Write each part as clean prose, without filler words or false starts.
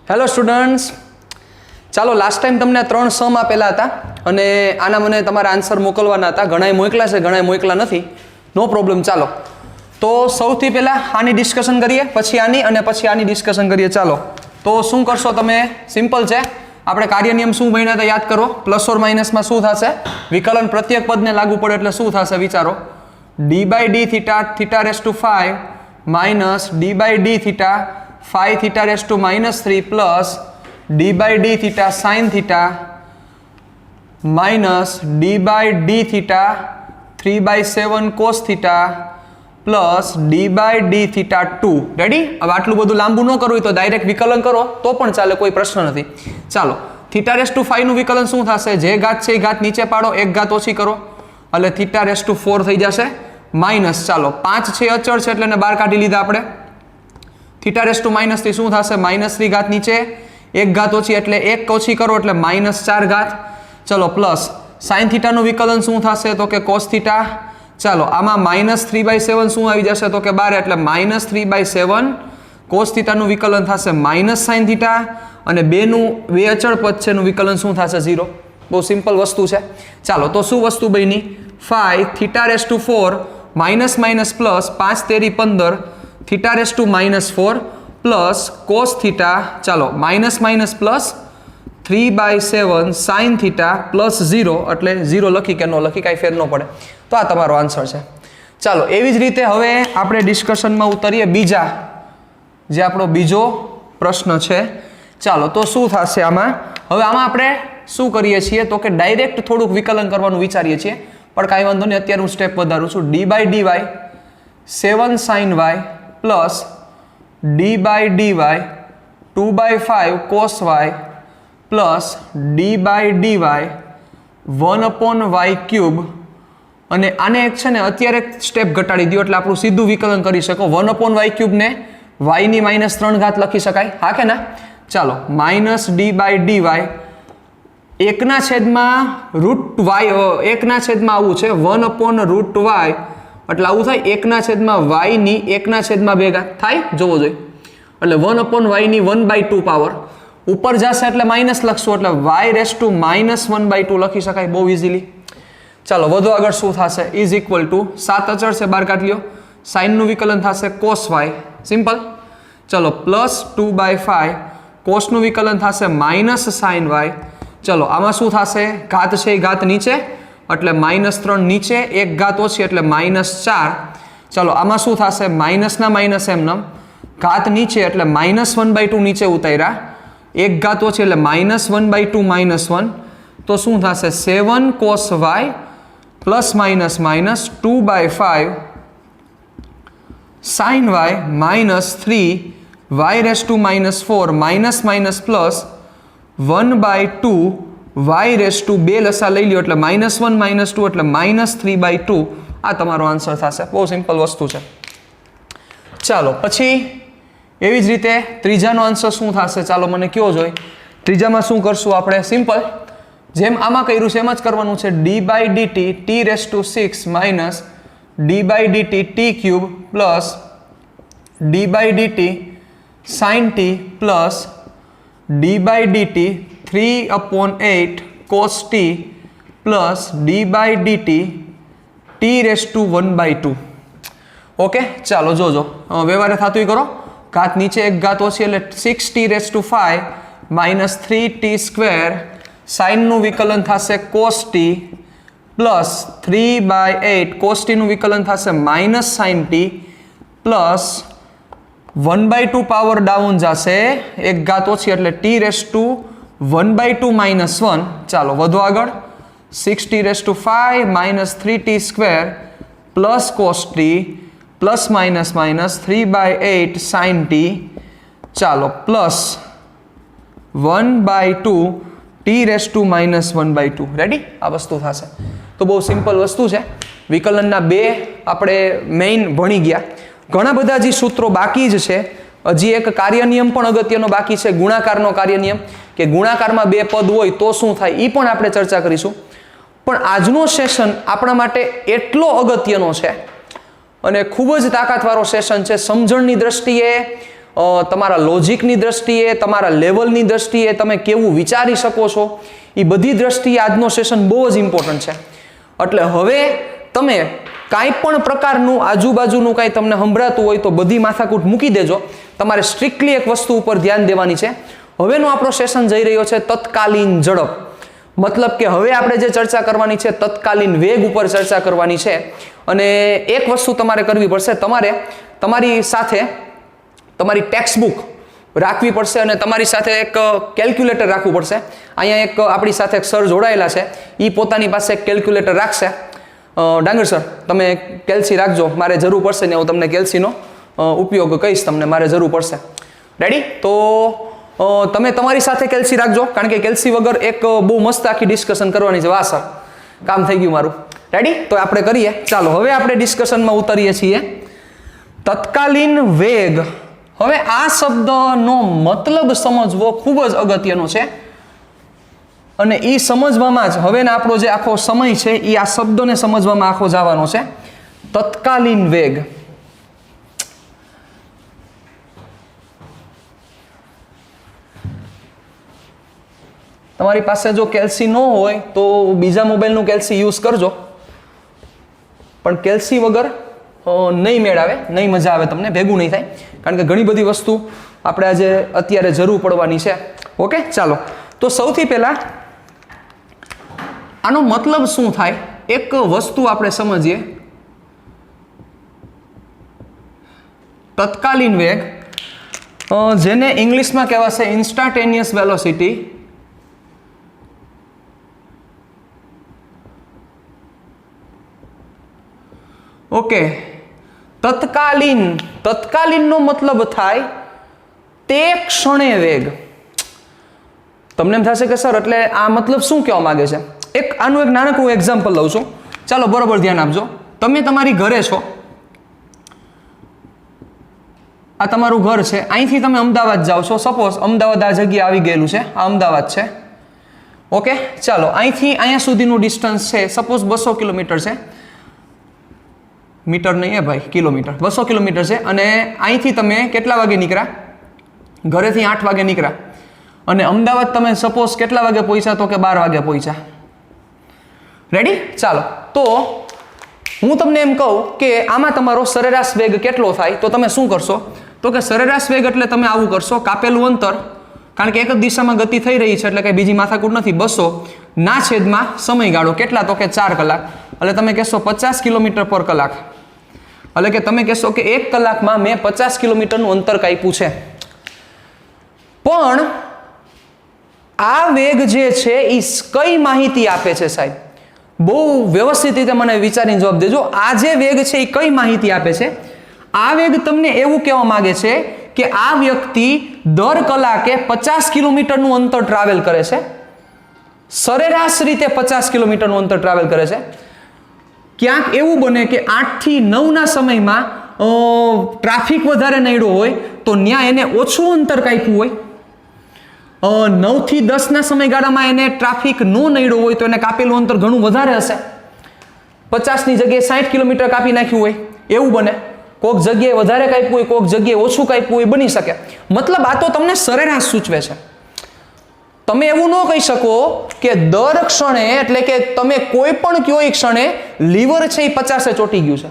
Hello students, ચાલો last time તમને 3 સમ આપેલા હતા અને આના મને તમારા આન્સર મોકલવાના હતા. ઘણાએ મોકલા છે, ઘણાએ મોકલા નથી. નો પ્રોબ્લેમ. ચાલો તો સૌથી પહેલાં આની ડિસ્કશન કરીએ, પછી આની અને પછી આની ડિસ્કશન કરીએ. ચાલો તો શું કરશો તમે? સિમ્પલ છે. આપણે કાર્ય નિયમ શું ભણ્યા હતા યાદ કરો. પ્લસ ઓર માઇનસમાં શું થશે? વિકલન પ્રત્યેક પદને લાગુ પડે એટલે શું થશે વિચારો. d/d theta theta raise to 5 minus d/d theta 5 theta raise two -3 plus d/d theta sine theta minus d/d theta 3/7 cos theta plus d/d theta 2. Ready? હવે આટલું બધું લાંબુ ન કરવું હોય તો ડાયરેક્ટ વિકલન કરો તો પણ ચાલે, કોઈ પ્રશ્ન નથી. ચાલો થીટા રેસ ટુ 5 નું વિકલન શું થશે? જે ઘાત છે એ ઘાત નીચે પાડો, એક ઘાત ઓછી કરો એટલે થીટા રેસ ટુ 4 થઈ જશે માઇનસ. ચાલો 5 છે અચળ છે એટલે એને બહાર કાઢી લીધા આપણે. થીટા રેસ ટુ માઇનસ થી શું થશે? -3 ઘાત નીચે, એક ઘાત ઓછી એટલે એક ઓછી કરો એટલે -4 ઘાત. ચલો પ્લસ સાઇન થીટાનું વિકલન શું થશે? તો કે કોસ થીટા. ચાલો આમાં -3/7 શું આવી જશે? તો કે 12 એટલે -3/7 કોસ થીટાનું વિકલન થશે માઇનસ સાઇન થીટા અને બે અચળ પદ છે એનું વિકલન શું થશે? 0. બહુ સિમ્પલ વસ્તુ છે. ચાલો તો શું વસ્તુ બની? 5 theta raise to 4 minus minus plus 5 તેરી 15 theta raise to -4 plus cos theta. ચાલો minus minus plus 3/7 sine theta plus 0 એટલે 0 લખી કે ન લખી કાંઈ ફેર ન પડે. તો આ તમારો આન્સર છે. ચાલો એવી જ રીતે હવે આપણે ડિસ્કશનમાં ઉતરીએ બીજા, જે આપણો બીજો પ્રશ્ન છે. ચાલો તો શું થશે આમાં? હવે આમાં આપણે શું કરીએ છીએ તો કે ડાયરેક્ટ થોડુંક વિકલન કરવાનું વિચારીએ છીએ, પણ કાંઈ વાંધો નહીં, અત્યારે હું સ્ટેપ વધારું છું. d/dy 7 sin y plus d/dy 2/5 cos y plus d/dy 1/y³ અને આને એક છે ને અત્યારે સ્ટેપ ઘટાડી દો એટલે આપણું સીધું વિકલન કરી શકો. 1/y³ ને y ની -3 ઘાત લખી શકાય, હા કે ના? ચાલો -d/dy 1/√y, 1/, આવું છે 1/√y એટલે આવું થાય 1/y ની 1/2 ઘાત થાય, જોવો જોઈએ. એટલે 1/y ની 1/2 પાવર ઉપર જશે એટલે માઇનસ લખશું એટલે y રેસ ટુ -1/2 લખી શકાય બહુ ઇઝીલી. ચાલો વધુ આગળ શું થશે? ઇઝ ઇક્વલ ટુ 7 અચળ છે બહાર કાઢી લ્યો, સાઇનનું વિકલન થશે cos y, સિમ્પલ. ચલો પ્લસ 2/5 કોસનું વિકલન થશે માઇનસ સાઇન y. ચલો આમાં શું થશે? ઘાત છે એ ઘાત નીચે એટલે -3 નીચે, એક ઘાત ઓછી એટલે -4. ચલો આમાં શું થશે? માઇનસના માઇનસ એમનેમ, ઘાત નીચે એટલે -1/2 નીચે ઉતાર્યા, એક ઘાત ઓછી એટલે -1/2 -1. તો શું થશે? 7 cos y plus minus minus 2/5 sin y minus 3 y race to -4 minus minus plus 1/2 y raise to 2 લસા લઈ લ્યો એટલે -1 -2 એટલે -3/2. આ તમારો આન્સર થશે. બહુ સિમ્પલ વસ્તુ છે. ચાલો પછી એવી જ રીતે ત્રીજાનો આન્સર શું થશે? ચાલો મને કયો જોઈ. ત્રીજામાં શું કરશું આપણે? સિમ્પલ, જેમ આમાં કર્યું છે એમ જ કરવાનું છે. d/dt t raise two 6 minus d/dt t³ plus d/dt sin t plus d/dt 3/8 cos t plus d/dt t raise to 1/2. Okay ચાલો જોજો, વ્યવહારે થતું કરો. ઘાત નીચે એક ઘાત ઓછી એટલે 6t raise to 5 minus 3t². સાઇનનું વિકલન થશે cos t plus 3/8 cos t નું વિકલન થશે minus sign t plus 1/2 power down જશે, એક ઘાત ઓછી એટલે t રેસ ટુ 1/2 -1. ચાલો વધુ આગળ 6t raise to 5 minus 3t² plus cos t plus minus minus 3/8 sine t. ચાલો plus 1/2 t raise to -1/2. Ready? આ વસ્તુ થશે. તો બહુ સિમ્પલ વસ્તુ છે. વિકલનના બે આપણે મેઇન ભણી ગયા. ઘણા બધા જે સૂત્રો બાકી જ છે. હજી એક કાર્ય નિયમ પણ અગત્યનો બાકી છે, ગુણાકારનો કાર્ય નિયમ, કે ગુણાકારમાં બે પદ હોય તો શું થાય એ પણ આપણે ચર્ચા કરીશું. પણ આજનો સેશન આપણા માટે એટલો અગત્યનો છે અને ખૂબ જ તાકાતવાળો સેશન છે. સમજણની દ્રષ્ટિએ તમારા લોજિકની દ્રષ્ટિએ, તમારા લેવલની દ્રષ્ટિએ તમે કેવું વિચારી શકો છો, એ બધી દ્રષ્ટિએ આજનો સેશન બહુ જ ઇમ્પોર્ટન્ટ છે. એટલે હવે તમે કાંઈ પણ પ્રકારનું આજુબાજુનું કાંઈ તમને સંભળાતું હોય તો બધી માથાકૂટ મૂકી દેજો. તમારે સ્ટ્રિક્ટલી એક વસ્તુ ઉપર ધ્યાન દેવાની છે. હવેનો આપણો સેશન જઈ રહ્યો છે તત્કાલીન ઝડપ. મતલબ કે હવે આપણે જે ચર્ચા કરવાની છે તત્કાલીન વેગ ઉપર ચર્ચા કરવાની છે. અને એક વસ્તુ તમારે કરવી પડશે, તમારે તમારી સાથે તમારી ટેક્સ્ટબુક રાખવી પડશે અને તમારી સાથે એક કેલ્ક્યુલેટર રાખવું પડશે. અહીંયા એક આપણી સાથે એક સર જોડાયેલા છે, એ પોતાની પાસે એક કેલ્ક્યુલેટર રાખશે. ડાંગર સર, તમે કેલ્સી રાખજો, મારે જરૂર પડશે ને હું તમને કેલ્સીનો ઉપયોગ કહીશ, તમને મારે જરૂર પડશે. રેડી? તો તમે તમારી સાથે કેલ્સી રાખજો, કારણ કે કેલ્સી વગર એક બહુ મસ્ત આખી ડિસ્કશન કરવાની છે. વાહ સર, કામ થઈ ગયું મારું. રેડી? તો આપણે કરીએ. ચાલો હવે આપણે ડિસ્કશનમાં ઉતરીએ છીએ. તત્કાલીન વેગ. હવે આ શબ્દનો મતલબ સમજવો ખૂબ જ અગત્યનો છે અને એ સમજવામાં જ હવેનો આપણો જે આખો સમય છે એ આ શબ્દોને સમજવામાં આખો જવાનો છે. તત્કાલીન વેગ. તમારી પાસે જો કેલ્સી ન હોય તો બીજા મોબાઈલનું કેલ્સી યુઝ કરજો, પણ કેલ્સી વગર નહીં મેળ આવે, નહીં મજા આવે, તમને ભેગું નહીં થાય, કારણ કે ઘણી બધી વસ્તુ આપણે આજે અત્યારે જરૂર પડવાની છે. ઓકે, ચાલો તો સૌથી પહેલા આનો મતલબ શું થાય એક વસ્તુ આપણે સમજીએ. તત્કાલીન વેગ, જેને ઇંગ્લિશમાં કહેવાશે ઇન્સ્ટાન્ટેનિયસ વેલોસિટી. ઓકે, તત્કાલીનનો મતલબ થાય તે ક્ષણે વેગ. તમને એમ થશે કે સર એટલે આ મતલબ શું કહેવા માંગે છે? આનું એક નાનકડું એક્ઝામ્પલ લઉં છું. ચાલો બરોબર ધ્યાન આપજો. તમે તમારી ઘરે છો, આ તમારું ઘર છે, અહીંથી તમે અમદાવાદ જાઓ છો. સપોઝ અમદાવાદ આ જગ્યાએ આવી ગયેલું છે, આ અમદાવાદ છે. ઓકે, ચાલો અહીંથી અહીંયા સુધીનું ડિસ્ટન્સ છે સપોઝ 200 કિલોમીટર છે. મીટર નહીં ભાઈ, કિલોમીટર. 200 કિલોમીટર છે. અને અહીંથી તમે કેટલા વાગે નીકળ્યા? ઘરેથી 8 વાગે નીકળ્યા અને અમદાવાદ તમે સપોઝ કેટલા વાગે પહોંચ્યા? તો કે 12 વાગે પહોંચ્યા. રેડી? ચાલો તો હું તમને એમ કહું કે આમાં તમારો સરેરાશ વેગ કેટલો થાય, તો તમે શું કરશો? તો કે સરેરાશ વેગ એટલે તમે આવું કરશો, કાપેલું અંતર, કારણ કે એક જ દિશામાં ગતિ થઈ રહી છે એટલે કંઈ બીજી માથાકૂટ નથી, 200 ના છેદમાં સમયગાળો કેટલા? તો કે 4 કલાક. એટલે તમે કહેશો 50 કિલોમીટર પર કલાક. એટલે કે તમે કહેશો કે 1 કલાકમાં મેં 50 કિલોમીટરનું અંતર કાપ્યું છે. પણ આ વેગ જે છે એ કઈ માહિતી આપે છે સાહેબ? બહુ વ્યવસ્થિત રીતે મને વિચારીને જવાબ દેજો. આ જે વેગ છે એ કઈ માહિતી આપે છે? આ વેગ તમને એવું કહેવા માંગે છે કે આ વ્યક્તિ દર કલાકે 50 કિલોમીટરનું અંતર ટ્રાવેલ કરે છે. સરેરાશ રીતે 50 કિલોમીટરનું અંતર ટ્રાવેલ કરે છે. ક્યાંક એવું બને કે 8 થી 9 ના સમયમાં ટ્રાફિક વધારે નડ્યો હોય તો ત્યાં એને ઓછું અંતર કાપ્યું હોય. 9 થી 10 ના સમયગાળામાં એને ટ્રાફિક નો નડ્યો હોય તો એને કાપેલું અંતર ઘણું વધારે હશે. 50 ની જગ્યાએ 60 કિલોમીટર કાપી નાખ્યું હોય એવું બને. કોઈક જગ્યાએ વધારે કાપ્યું હોય, કોઈક જગ્યાએ ઓછું કાપ્યું હોય, બની શકે. મતલબ આ તો તમને સરેરાશ સૂચવે છે. તમે એવું ન કહી શકો કે દર ક્ષણે, એટલે કે તમે કોઈ પણ કયો એ ક્ષણે લીવર છે એ 50 ચોટી ગયું છે.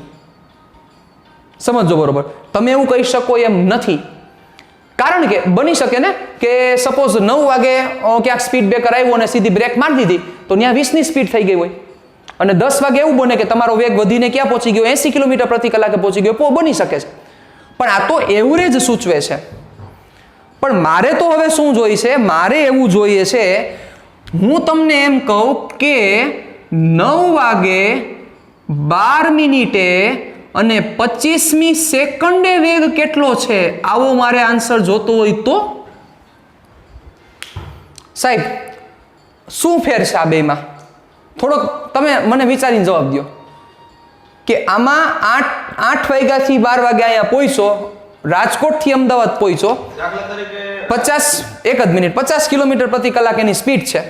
સમજો બરોબર? તમે એવું કહી શકો એમ નથી. કારણ કે બની શકે ને કે સપોઝ 9 વાગે ક્યાંક સ્પીડ બ્રેકર આવ્યું અને સીધી બ્રેક મારી દીધી તો ત્યાં 20 ની સ્પીડ થઈ ગઈ હોય. અને 10 વાગે એવું બને કે તમારો વેગ વધીને ક્યાં પહોંચી ગયો? 80 કિલોમીટર પ્રતિ કલાકે પહોંચી ગયો. બની શકે છે. પણ આ તો એવરેજ સૂચવે છે. પણ મારે તો હવે શું જોઈએ છે? મારે એવું જોઈએ છે, હું તમને એમ કહું કે 9 વાગે 12 મિનિટે અને 25મી સેકન્ડે વેગ કેટલો છે, આવો મારે આન્સર જોતો હોય તો સાહેબ શું ફેર છે આ બેમાં? થોડોક તમે મને વિચારીને જવાબ દો કે આમાં 8 વાગ્યાથી 12 વાગે અહીંયા પહોંચ્યો, રાજકોટથી અમદાવાદ પહોંચ્યો, 50 કિલોમીટર પ્રતિ કલાક એની સ્પીડ છે.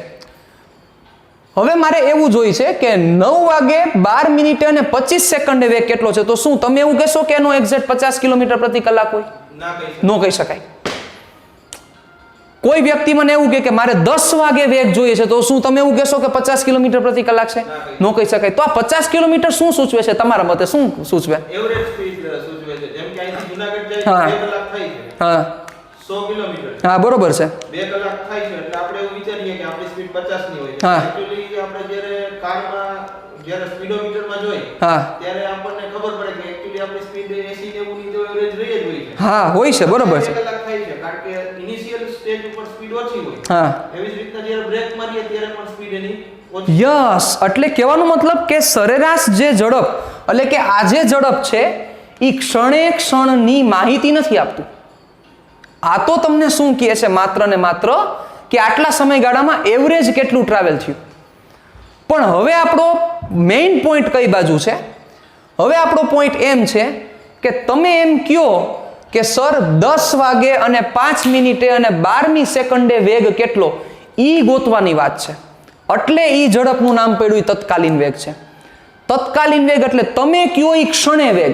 હવે મારે એવું જોઈએ છે કે 9 વાગે 12 મિનિટે અને 25 સેકન્ડે વેગ કેટલો છે. તો શું તમે એવું કહેશો કે એનો એક્ઝેક્ટ 50 કિલોમીટર પ્રતિ કલાક હોય? નો કહી શકાય. કોઈ વ્યક્તિ મને એવું કહે કે મારે 10 વાગે વેગ જોઈએ છે, તો શું તમે એવું કહેશો કે 50 કિલોમીટર પ્રતિ કલાક છે? નો કહી શકાય. તો આ 50 કિલોમીટર શું સૂચવે છે તમારા મતે? શું સૂચવે? એવરેજ સ્પીડ સૂચવે છે. જેમ કે અહીંથી જુનાગઢ જાય 2 કલાક થાય છે. હા 100 કિલોમીટર. હા બરોબર છે. 2 કલાક થાય છે એટલે આપણે એવું વિચારીએ કે આપણી સ્પીડ 50 ની હોય. હા. એક્ચ્યુઅલી આપણે જ્યારે કારમાં જ્યારે સ્પીડોમીટરમાં જોઈએ હા ત્યારે આપણને ખબર પડે કે એક્ચ્યુઅલી આપણી સ્પીડ 80 90 ની તો એવરેજ રહી જ હોય છે. હા હોય છે, બરોબર છે. 2 કલાક થાય છે કારણ કે ઇનિશિયલ સ્ટેજ ઉપર સ્પીડ ઓછી હોય. હા એવી જ રીતના જ્યારે બ્રેક મારીએ ત્યારે પણ સ્પીડ એની ઓછી. યસ, એટલે કહેવાનો મતલબ કે સરેરાશ જે ઝડપ, એટલે કે આ જે ઝડપ છે એ ક્ષણે ક્ષણની માહિતી નથી આપતું. આ તો તમને શું કહે છે? માત્ર ને માત્ર કે આટલા સમયગાળામાં એવરેજ કેટલું ટ્રાવેલ થયું. પણ હવે આપણો મેઇન પોઈન્ટ કઈ બાજુ છે? હવે આપણો પોઈન્ટ એમ છે કે તમે એમ કહો કે સર 10 વાગે અને 5 મિનિટે અને 12મી સેકન્ડે વેગ કેટલો, ઈ ગોતવાની વાત છે. એટલે ઈ ઝડપનું નામ પડ્યું તત્કાલીન વેગ છે. તત્કાલીન વેગ એટલે તમે કયો ઈ ક્ષણે વેગ,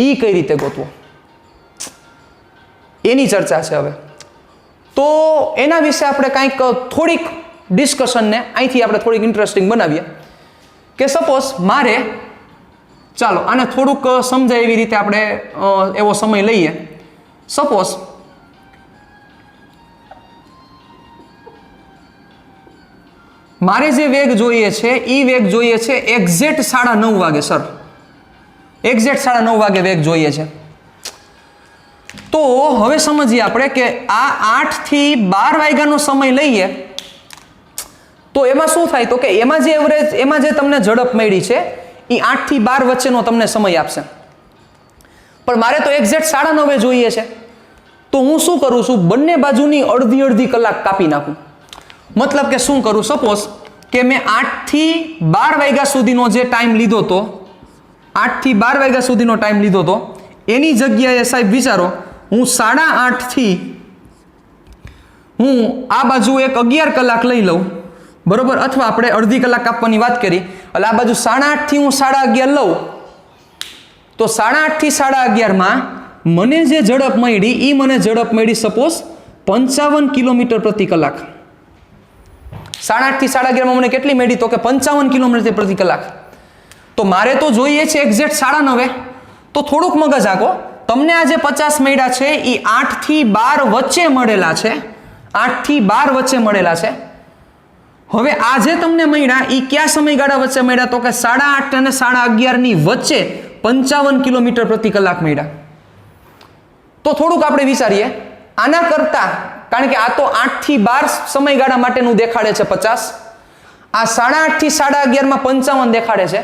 ઈ કઈ રીતે ગોતવો એની ચર્ચા છે હવે. તો એના વિશે આપણે કંઈક થોડીક ડિસ્કશનને અહીંથી આપણે થોડીક ઇન્ટરેસ્ટિંગ બનાવીએ કે સપોઝ મારે, ચાલો આને થોડુંક સમજાય એવી રીતે આપણે એવો સમય લઈએ. સપોઝ મારે જે વેગ જોઈએ છે એ વેગ જોઈએ છે એક્ઝેક્ટ 9:30 વાગે. સર એક્ઝેક્ટ 9:30 વાગે વેગ જોઈએ છે. તો હવે સમજીએ આપણે કે આ 8 થી 12 વાગ્યાનો સમય લઈએ તો એમાં શું થાય? તો કે એમાં જે એવરેજ, એમાં જે તમને ઝડપ મળી છે એ 8 થી 12 વચ્ચેનો તમને સમય આપશે. પણ મારે તો એક્ઝેક્ટ 9:30 જોઈએ છે. તો હું શું કરું છું? બંને બાજુની અડધી કલાક કાપી નાખું. મતલબ કે શું કરું? સપોઝ કે મેં 8 થી 12 વાગ્યા સુધીનો જે ટાઈમ લીધો તો, 8 થી 12 વાગ્યા સુધીનો ટાઈમ લીધો તો એની જગ્યાએ સાહેબ વિચારો હું 8:30 થી હું આ બાજુ એક 11 કલાક લઈ લઉં, બરોબર? અથવા આપણે અડધી કલાક કાપવાની વાત કરી એટલે આ બાજુ 8:30 થી હું 11:30 લઉં તો 8:30 થી 11:30 મને જે ઝડપ મળી એ મને ઝડપ મળી સપોઝ 55 કિલોમીટર પ્રતિ કલાક. 8:30 થી 11:30 મને કેટલી મળી? તો કે 55 કિલોમીટર પ્રતિ કલાક. તો મારે તો જોઈએ છે એક્ઝેક્ટ 9:30. તો થોડુંક મગજ આંકો, તમને આ જે 50 મળ્યા છે એ 8 થી 12 વચ્ચે મળેલા છે. 8 થી 12 વચ્ચે મળેલા છે. હવે આ જે તમને મળ્યા એ કયા સમયગાળા વચ્ચે મળ્યા? તો કે 8:30 અને 11:30 ની વચ્ચે 55 કિલોમીટર પ્રતિ કલાક મળ્યા. તો થોડુંક આપણે વિચારીએ આના કરતા, કારણ કે આ તો 8 થી 12 સમયગાળા માટેનું દેખાડે છે 50, આ 8:30 થી 11:30 55 દેખાડે છે.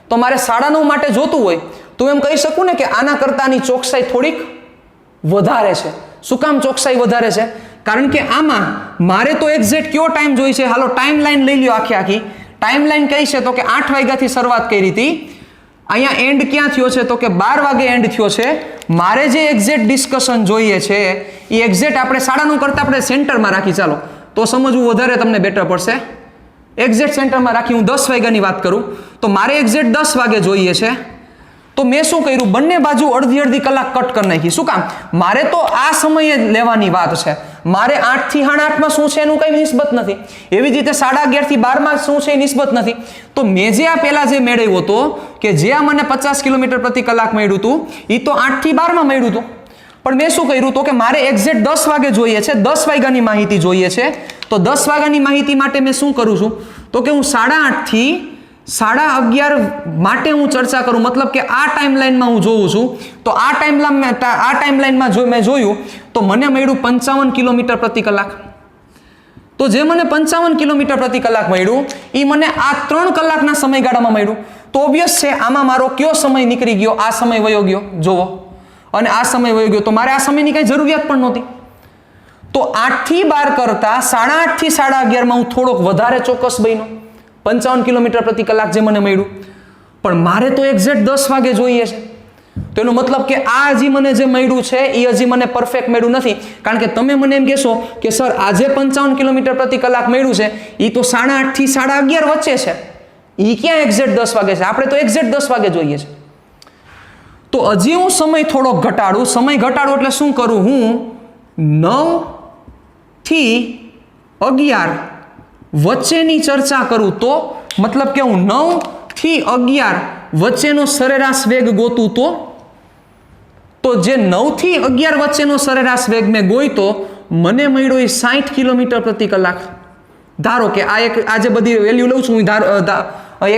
તો મારે 9:30 માટે જોતું હોય તો એમ કહી શકું ને કે આના કરતાની ચોકસાઈ થોડીક વધારે છે. શું કામ ચોકસાઈ વધારે છે? કારણ કે આમાં મારે તો એક્ઝેક્ટ કયો ટાઈમ જોઈ છે? હાલો ટાઈમ લાઈન લઈ લ્યો. આખી ટાઈમ લાઈન કઈ છે? તો કે 8 વાગ્યાથી શરૂઆત કરી હતી. અહીંયા એન્ડ ક્યાં થયો છે? તો કે 12 વાગે એન્ડ થયો છે. મારે જે એક્ઝેક્ટ ડિસ્કશન જોઈએ છે એ એક્ઝેક્ટ આપણે 9:30 કરતા આપણે સેન્ટરમાં રાખી, ચાલો તો સમજવું વધારે તમને બેટર પડશે. એક્ઝેક્ટ સેન્ટરમાં રાખી હું 10 વાગ્યાની વાત કરું તો મારે એક્ઝેક્ટ 10 વાગે જોઈએ છે. તો મેં શું કર્યું? બંને બાજુ અડધી કલાક કટ કરી નાખી. શું કામ? મારે તો આ સમયે લેવાની વાત છે. મારે 8 થી 8:30 શું છે એનું કઈ નિસ્બત નથી. એવી જ રીતે 11:30 થી 12 શું છે એ નિસ્બત નથી. તો મેં જે આ પહેલા જે મેળવ્યો હતો કે જે આ મને 50 કિલોમીટર પ્રતિ કલાક મળ્યું હતું એ તો 8 થી 12 મળ્યું હતું. પણ મેં શું કર્યું? તો કે મારે એક્ઝેક્ટ 10 વાગે જોઈએ છે, 10 વાગ્યાની માહિતી જોઈએ છે. તો 10 વાગ્યાની માહિતી માટે મેં શું કરું છું? તો કે હું 8:30 થી 11:30 માટે હું ચર્ચા કરું. મતલબ કે આ ટાઈમલાઈનમાં હું જોઉં છું. તો આ ટાઈમલાઈનમાં જો મેં જોયું તો મને મળ્યું 55 કિલોમીટર પ્રતિ કલાક. તો જે મને 55 કિલોમીટર પ્રતિ કલાક મળ્યું એ મને આ 3 કલાકના સમયગાળામાં મળ્યું. તો ઓબ્વિયસ છે આમાં મારો કયો સમય નીકળી ગયો? આ સમય વયો ગયો જોવો, અને આ સમય વયો ગયો. તો મારે આ સમયની કઈ જરૂરિયાત પણ નહોતી. તો 8 થી 12 કરતા 8:30 થી 11:30 હું થોડોક વધારે ચોક્કસ બન્યો. 55 કિલોમીટર પ્રતિ કલાક જે મને મળ્યું. પણ મારે તો એક્ઝેક્ટ 10 વાગે જોઈએ છે. તો એનો મતલબ કે આ હજી મને જે મળ્યું છે એ હજી મને પરફેક્ટ મળ્યું નથી. કારણ કે તમે મને એમ કહેશો કે સર આજે 55 કિલોમીટર પ્રતિ કલાક મળ્યું છે એ તો 8:30 થી 11:30 વચ્ચે છે. એ ક્યાં એક્ઝેક્ટ 10 વાગે છે? આપણે તો એક્ઝેક્ટ 10 વાગે જોઈએ છે. તો હજી હું સમય થોડો ઘટાડું. સમય ઘટાડું એટલે શું કરું? હું 9 થી 11 વચ્ચેની ચર્ચા કરું તો મતલબ કે હું 9 થી 11 વચ્ચેનો સરેરાશ વેગ ગોતું તો જે 9 થી 11 વચ્ચેનો સરેરાશ વેગ મેં ગોઈતો મને મળ્યો એ 60 કિલોમીટર પ્રતિ કલાક. ધારો કે આ જે બધી વેલ્યુ લઉં છું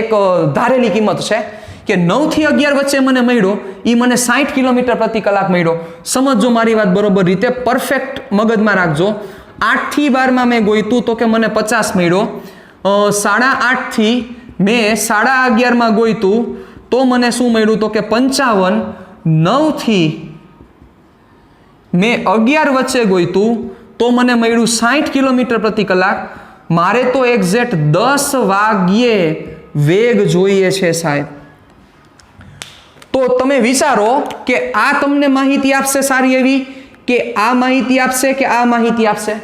એક ધારેલી કિંમત છે કે 9 થી 11 વચ્ચે મને મળ્યો એ મને 60 કિલોમીટર પ્રતિ કલાક મળ્યો. સમજો મારી વાત બરોબર રીતે, પરફેક્ટ મગજમાં રાખજો. 8 થી 12 માં મેં ગોઈતું તો કે મને 50 મળ્યો. 8:30 થી મેં 11:30 માં ગોઈતું તો મને શું મળ્યું તો કે 55. 9 થી મેં 11 વચ્ચે ગોઈતું તો મને મળ્યું 60 કિલોમીટર પ્રતિ કલાક. મારે તો એક્ઝેક્ટ 10 વાગ્યે વેગ જોઈએ છે સાહેબ. તો તમે વિચારો કે આ તમને માહિતી આપશે સારી એવી, કે આ માહિતી આપશે કે આ માહિતી આપશે?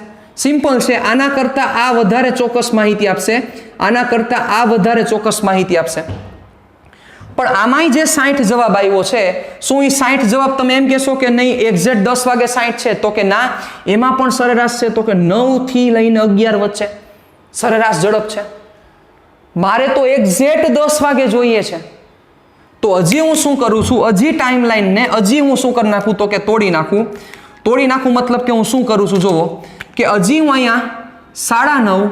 સિમ્પલ છે. આના કરતાં આ વધારે ચોક્કસ માહિતી આપશે, આના કરતાં આ વધારે ચોક્કસ માહિતી આપશે. પણ આમાંય જે 60 જવાબ આવ્યો છે, શું એ 60 જવાબ તમે એમ કહેશો કે નહીં એક્ઝેક્ટ 10 વાગે 60 છે? તો કે ના, એમાં પણ સરેરાશ છે. તો કે 9 થી લઈને 11 વચ્ચે સરેરાશ ઝડપ છે. મારે તો એક્ઝેક્ટ 10 વાગે જોઈએ છે. તો હજી હું શું કરું છું? હજી ટાઈમલાઈનને હજી હું શું કરી નાખું તો કે તોડી નાખું. તોડી નાખું મતલબ કે હું શું કરું છું જુઓ, કે હજી હું અહીંયા 9:30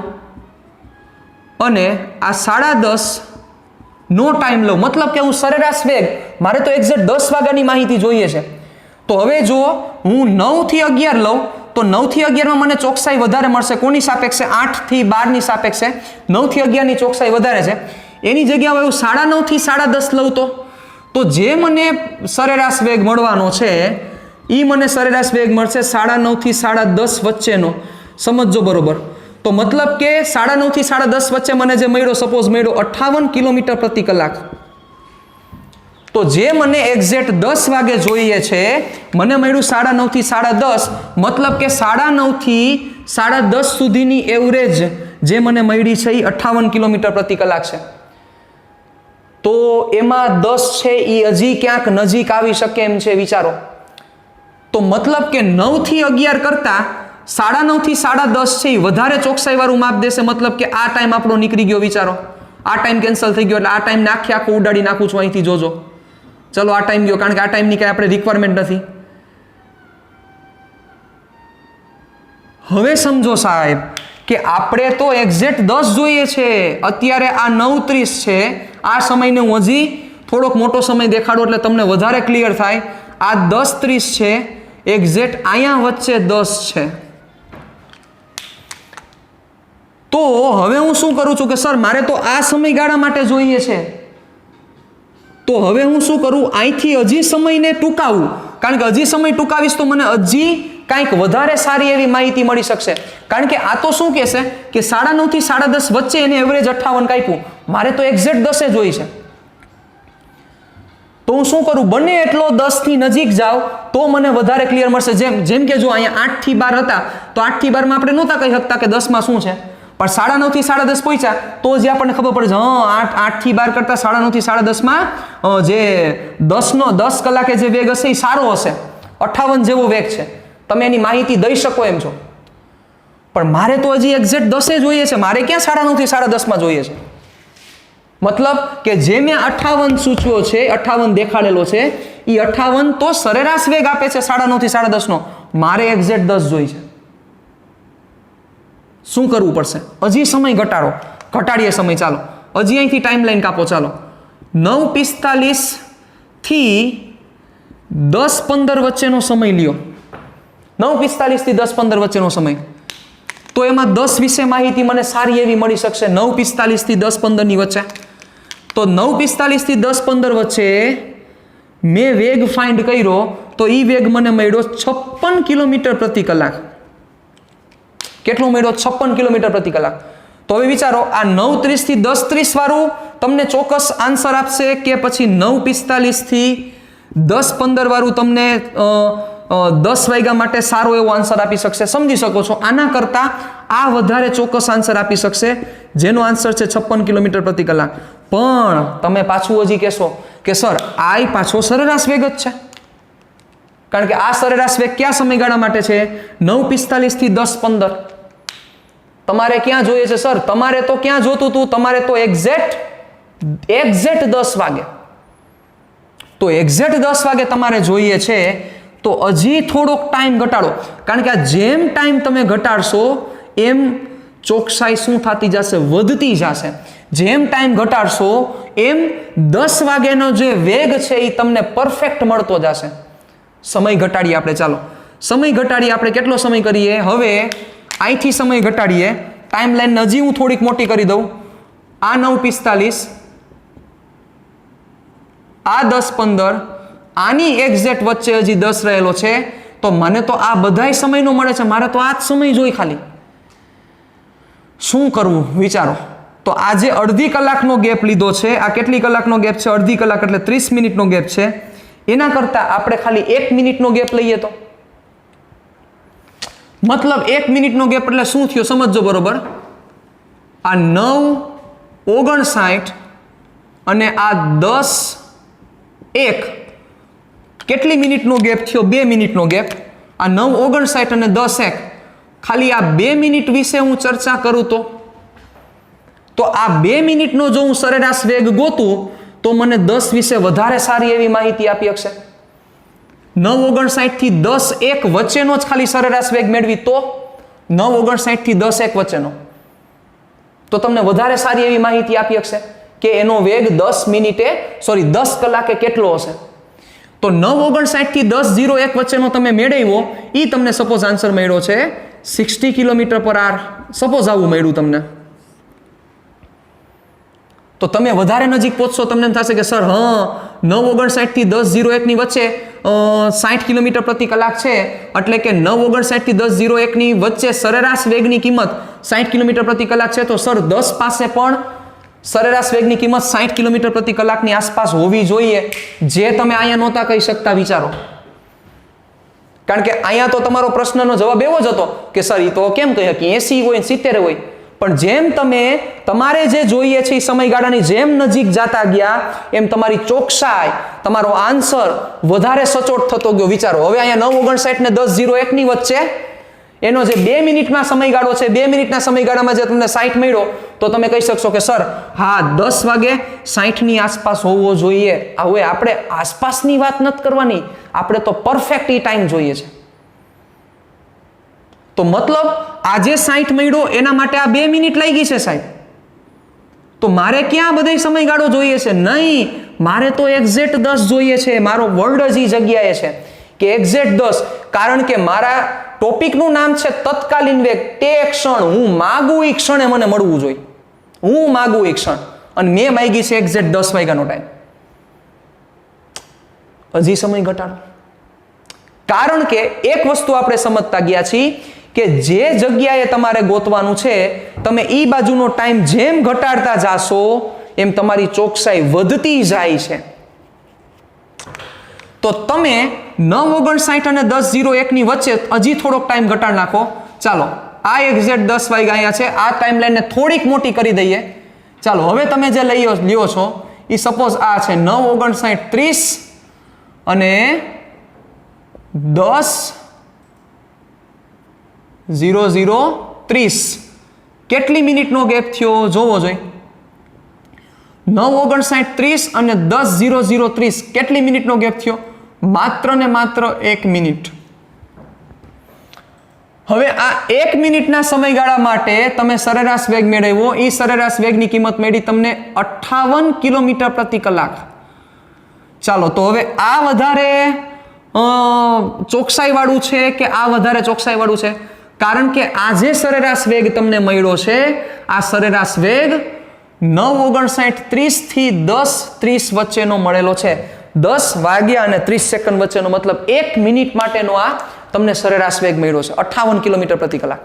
અને આ 10:30 નો ટાઈમ લઉં. મતલબ કે હું સરેરાશ વેગ, મારે તો એક્ઝેક્ટ 10 વાગ્યાની માહિતી જોઈએ છે. તો હવે જો હું 9 થી 11 લઉં તો 9 થી 11 માં મને ચોકસાઈ વધારે મળશે. કોની સાપેક્ષે? 8 થી 12 ની સાપેક્ષે 9 થી 11 ની ચોકસાઈ વધારે છે. એની જગ્યાએ હું 9:30 થી 10:30 લઉં તો જે મને સરેરાશ વેગ મળવાનો છે એ મને સરેરાશ વેગ મળશે 9:30 થી 10:30 વચ્ચેનો. સમજો બરોબર. તો મતલબ કે 9:30 થી 10:30 વચ્ચે મને જે મળ્યો, સપોઝ મળ્યો 58 કિલોમીટર પ્રતિ કલાક. તો જે મને એક્ઝેક્ટ 10 વાગે જોઈએ છે મને મળ્યું 9:30 થી 10:30. મતલબ કે 9:30 થી 10:30 સુધીની એવરેજ જે મને મળી છે એ 58 કિલોમીટર પ્રતિ કલાક છે. તો એમાં 10 છે એ હજી ક્યાંક નજીક આવી શકે એમ છે, વિચારો. તો મતલબ કે 9 થી 11 કરતા 9:30 થી 10:30 છે એ વધારે ચોકસાઈ વાળું માપ દેશે. મતલબ કે આ ટાઈમ આપણો નીકળી ગયો, વિચારો. આ ટાઈમ કેન્સલ થઈ ગયો એટલે આ ટાઈમને આખો ઉડાડી નાખું છું અહીંથી, જોજો. ચલો આ ટાઈમ ગયો, કારણ કે આ ટાઈમની કાંઈ આપણે રિક્વાયરમેન્ટ નથી. હવે સમજો સાહેબ કે આપણે તો એક્ઝેક્ટ 10 જોઈએ છે. અત્યારે આ 9:30 છે. આ સમયને હું હજી થોડોક મોટો સમય દેખાડું એટલે તમને વધારે ક્લિયર થાય. આ 10:30 છે, એક્ઝેક્ટ અહીંયા વચ્ચે 10 છે. તો હવે હું શું કરું છું કે સર મારે તો આ સમયગાળા માટે જોઈએ છે. તો હવે હું શું કરું? અહીંથી હજી સમયને ટૂંકાવું, કારણ કે હજી સમય ટૂંકાવીશ તો મને હજી કંઈક વધારે સારી એવી માહિતી મળી શકશે. કારણ કે આ તો શું કહેશે કે 9:30 થી 10:30 વચ્ચે એને એવરેજ 58 કાપ્યું. મારે તો એક્ઝેક્ટ 10 જોઈ છે. તો હું શું કરું? બને એટલો 10 થી નજીક જાવ તો મને વધારે ક્લિયર મળશે. જેમ કે જો અહીંયા 8 થી 12 હતા તો 8 થી 12 માં આપણે નહોતા કહી શકતા કે 10 માં શું છે, પણ 9:30 થી 10:30 પહોંચ્યા તો જ આપણને ખબર પડે છે. 8 થી 12 કરતા 9:30 થી 10:30 માં જે 10 કલાકે જે વેગ હશે એ સારો હશે, 58 જેવો વેગ છે. તમે એની માહિતી દઈ શકો એમ છો. પણ મારે તો હજી એક્ઝેક્ટ 10 જોઈએ છે. મારે ક્યાં 9:30 થી 10:30 માં જોઈએ છે? મતલબ કે જે મેં 58 સૂચવ્યો છે, 58 દેખાડેલો છે, એ 58 તો સરેરાશ વેગ આપે છે 9:30 થી 10:30 નો. મારે એક્ઝેક્ટ 10 જોઈ છે. શું કરવું પડશે? હજી સમય ઘટાડીએ સમય. ચાલો હજી અહીંથી ટાઈમ લાઈન કાપો. ચાલો 9:45 થી 10:15 વચ્ચેનો સમય લ્યો. 9:45 થી 10:15 વચ્ચેનો સમય. તો એમાં 10 વિશે માહિતી મને સારી એવી મળી શકશે. 9:45 થી 10:15 ની વચ્ચે. તો 9:45 થી 10:15 વચ્ચે મેં વેગ ફાઇન્ડ કર્યો તો એ વેગ મને મળ્યો 56 કિલોમીટર પ્રતિ કલાક. કેટલું મળ્યો? 56 કિલોમીટર પ્રતિ કલાક. તો હવે વિચારો, આ 9:30 થી 10:30 વાળું તમને ચોક્કસ આન્સર આપશે કે પછી 9:45 થી 10:15 વાળું તમને 10 વાગ્યા માટે સારો એવો આન્સર આપી શકશે. સમજી શકો છો આના કરતાં આ વધારે ચોક્કસ આન્સર આપી શકશે, જેનો આન્સર છે 56 કિલોમીટર પ્રતિ કલાક. પણ તમે પાછું હજી કહેશો કે સર આ પાછો સરેરાશ વેગ જ છે, કારણ કે આ સરેરાશ વેગ કયા સમયગાળા માટે છે? 9:45 થી 10:15. તમારે ક્યાં જોઈએ છે સર? તમારે તો ક્યાં જોતું હતું? તમારે તો એક્ઝેક્ટ 10 વાગે. તો એક્ઝેક્ટ 10 વાગે તમારે જોઈએ છે, તો હજી થોડોક ટાઈમ ઘટાડો, કારણ કે આ જેમ ટાઈમ તમે ઘટાડશો એમ ચોકસાઈ શું થતી જશે? વધતી જશે. જેમ ટાઈમ ઘટાડશો એમ 10 વાગ્યાનો જે વેગ છે એ તમને પરફેક્ટ મળતો જશે. સમય ઘટાડીએ આપણે, ચાલો સમય ઘટાડીએ આપણે. કેટલો સમય કરીએ? હવે અહીંથી સમય ઘટાડીએ, ટાઈમ લાઈન હજી હું થોડીક મોટી કરી દઉં. આ 9:45, આ 10:15, આની એક્ઝેક્ટ વચ્ચે હજી 10 રહેલો છે. તો મને તો આ બધાય સમયનો મળે છે, મારે તો આ જ સમય જોઈ ખાલી. શું કરવું વિચારો. તો આ જે અડધી કલાકનો ગેપ લીધો છે, આ કેટલી કલાકનો ગેપ છે? અડધી કલાક એટલે 30 મિનિટનો ગેપ છે. એના કરતાં આપણે ખાલી 1 મિનિટનો ગેપ લઈએ તો, મતલબ 1 મિનિટનો ગેપ એટલે શું થયો સમજજો બરોબર. આ 9:59 અને આ 10:01 કેટલી મિનિટનો ગેપ થયો? 2 મિનિટનો ગેપ. આ 9:59 અને 10:01, ખાલી આ 2 મિનિટ વિશે હું ચર્ચા કરું તો આ 2 મિનિટનો જો હું સરેરાશ વેગ ગોતું તો મને 10 વિશે વધારે સારી એવી માહિતી આપી શકશે. 9:59 થી 10:01 વચ્ચેનો જ ખાલી સરેરાશ વેગ મેળવી તો 9:59 થી 10:01 વચ્ચેનો, તો તમને વધારે સારી એવી માહિતી આપી શકશે કે એનો વેગ 10 કલાકે કેટલો હશે. તો 9:59 થી 10:01 વચ્ચેનો તમે મેળવ્યો, એ તમને સપોઝ આન્સર મળ્યો છે 60 km/h. સપોઝ આવું મળ્યું તમને, તો તમે વધારે નજીક પહોંચશો, તમને એમ થશે કે સર 9:59 થી 10:01 ની વચ્ચે 60 કિલોમીટર પ્રતિ કલાક છે, એટલે કે 9:59 થી 10:01 ની વચ્ચે સરેરાશ વેગની કિંમત 60 કિલોમીટર પ્રતિ કલાક છે. તો સર 10 પાસે પણ સરેરાશ વેગની કિંમત 60 કિલોમીટર પ્રતિ કલાકની આસપાસ હોવી જોઈએ, જે તમે અહીંયા નહોતા કહી શકતા. વિચારો, કારણ કે અહીંયા તો તમારો પ્રશ્નનો જવાબ એવો જ હતો કે સર એ તો કેમ કહી શકીએ 80 હોય 70 હોય. પણ જેમ તમે તમારે જે જોઈએ છે એ સમયગાળાની જેમ નજીક જતા ગયા એમ તમારી ચોકસાઈ, તમારો આન્સર વધારે સચોટ થતો ગયો. વિચારો, હવે અહીંયા 9:59 ને 10:01 ની વચ્ચે એનો જે 2 મિનિટમાં સમયગાળો છે, 2 મિનિટના સમયગાળામાં જે તમને 60 મળ્યો, તો તમે કહી શકશો કે સર હા 10 વાગે 60 ની આસપાસ હોવો જોઈએ. હવે આપણે આસપાસની વાત નથી કરવાની, આપણે તો પરફેક્ટ એ ટાઈમ જોઈએ છે. તો મતલબ આજે 60 મળ્યો એના માટે આ 2 મિનિટ લાગી છે સાહેબ. તો મારે ક્યાં બધે સમયગાળો જોઈએ છે? નહીં, મારે તો એક્ઝેક્ટ 10 જોઈએ છે. મારો વર્ડ જ એ જગ્યાએ છે કે એક્ઝેક્ટ 10, કારણ કે મારા ટોપિકનું નામ છે તત્કાલીન વેગ. તે ક્ષણ હું માગું એ ક્ષણે મને મળવું જોઈએ. હું માગું એ ક્ષણ, અને મેં માગી છે એક્ઝેક્ટ 10 વાગ્યાનો ટાઈમ. હજી સમય ઘટાડો, કારણ કે એક વસ્તુ આપણે સમજતા ગયા છીએ કે જે જગ્યાએ તમારે ગોતવાનું છે, તમે એ બાજુનો ટાઈમ જેમ ઘટાડતા જાશો એમ તમારી ચોકસાઈ વધતી જાય છે. તો તમે 9:59 અને 10:01 ની વચ્ચે હજી થોડોક ટાઈમ ઘટાડ નાખો. ચાલો આ એક્ઝેક્ટ 10 વાગ્યા અહીંયા છે, આ ટાઈમ લાઈનને થોડીક મોટી કરી દઈએ. ચાલો હવે તમે જે લ્યો છો એ સપોઝ આ છે 9:59 30 અને 10:00:30. કેટલી મિનિટનો ગેપ થયો જોવો જોઈએ. 9:59:30 અને 10:00:30 કેટલી મિનિટનો ગેપ થયો? માત્ર ને માત્ર 1 મિનિટ. હવે આ 1 મિનિટના સમયગાળા માટે તમે સરેરાશ વેગ મેળવ્યો, એ સરેરાશ વેગની કિંમત મળી તમને 58 કિલોમીટર પ્રતિ કલાક. ચાલો તો હવે આ વધારે ચોકસાઈ વાળું છે કે આ વધારે ચોકસાઈ વાળું છે? કારણ કે આ જે સરેરાશ વેગ તમને મળ્યો છે, આ સરેરાશ વેગ 9:59:30 થી 10:30 વચ્ચેનો મળેલો છે. 10 વાગ્યા અને 30 સેકન્ડ વચ્ચેનો, મતલબ 1 મિનિટ માટેનો આ તમને સરેરાશ વેગ મળ્યો છે 58 કિલોમીટર પ્રતિ કલાક.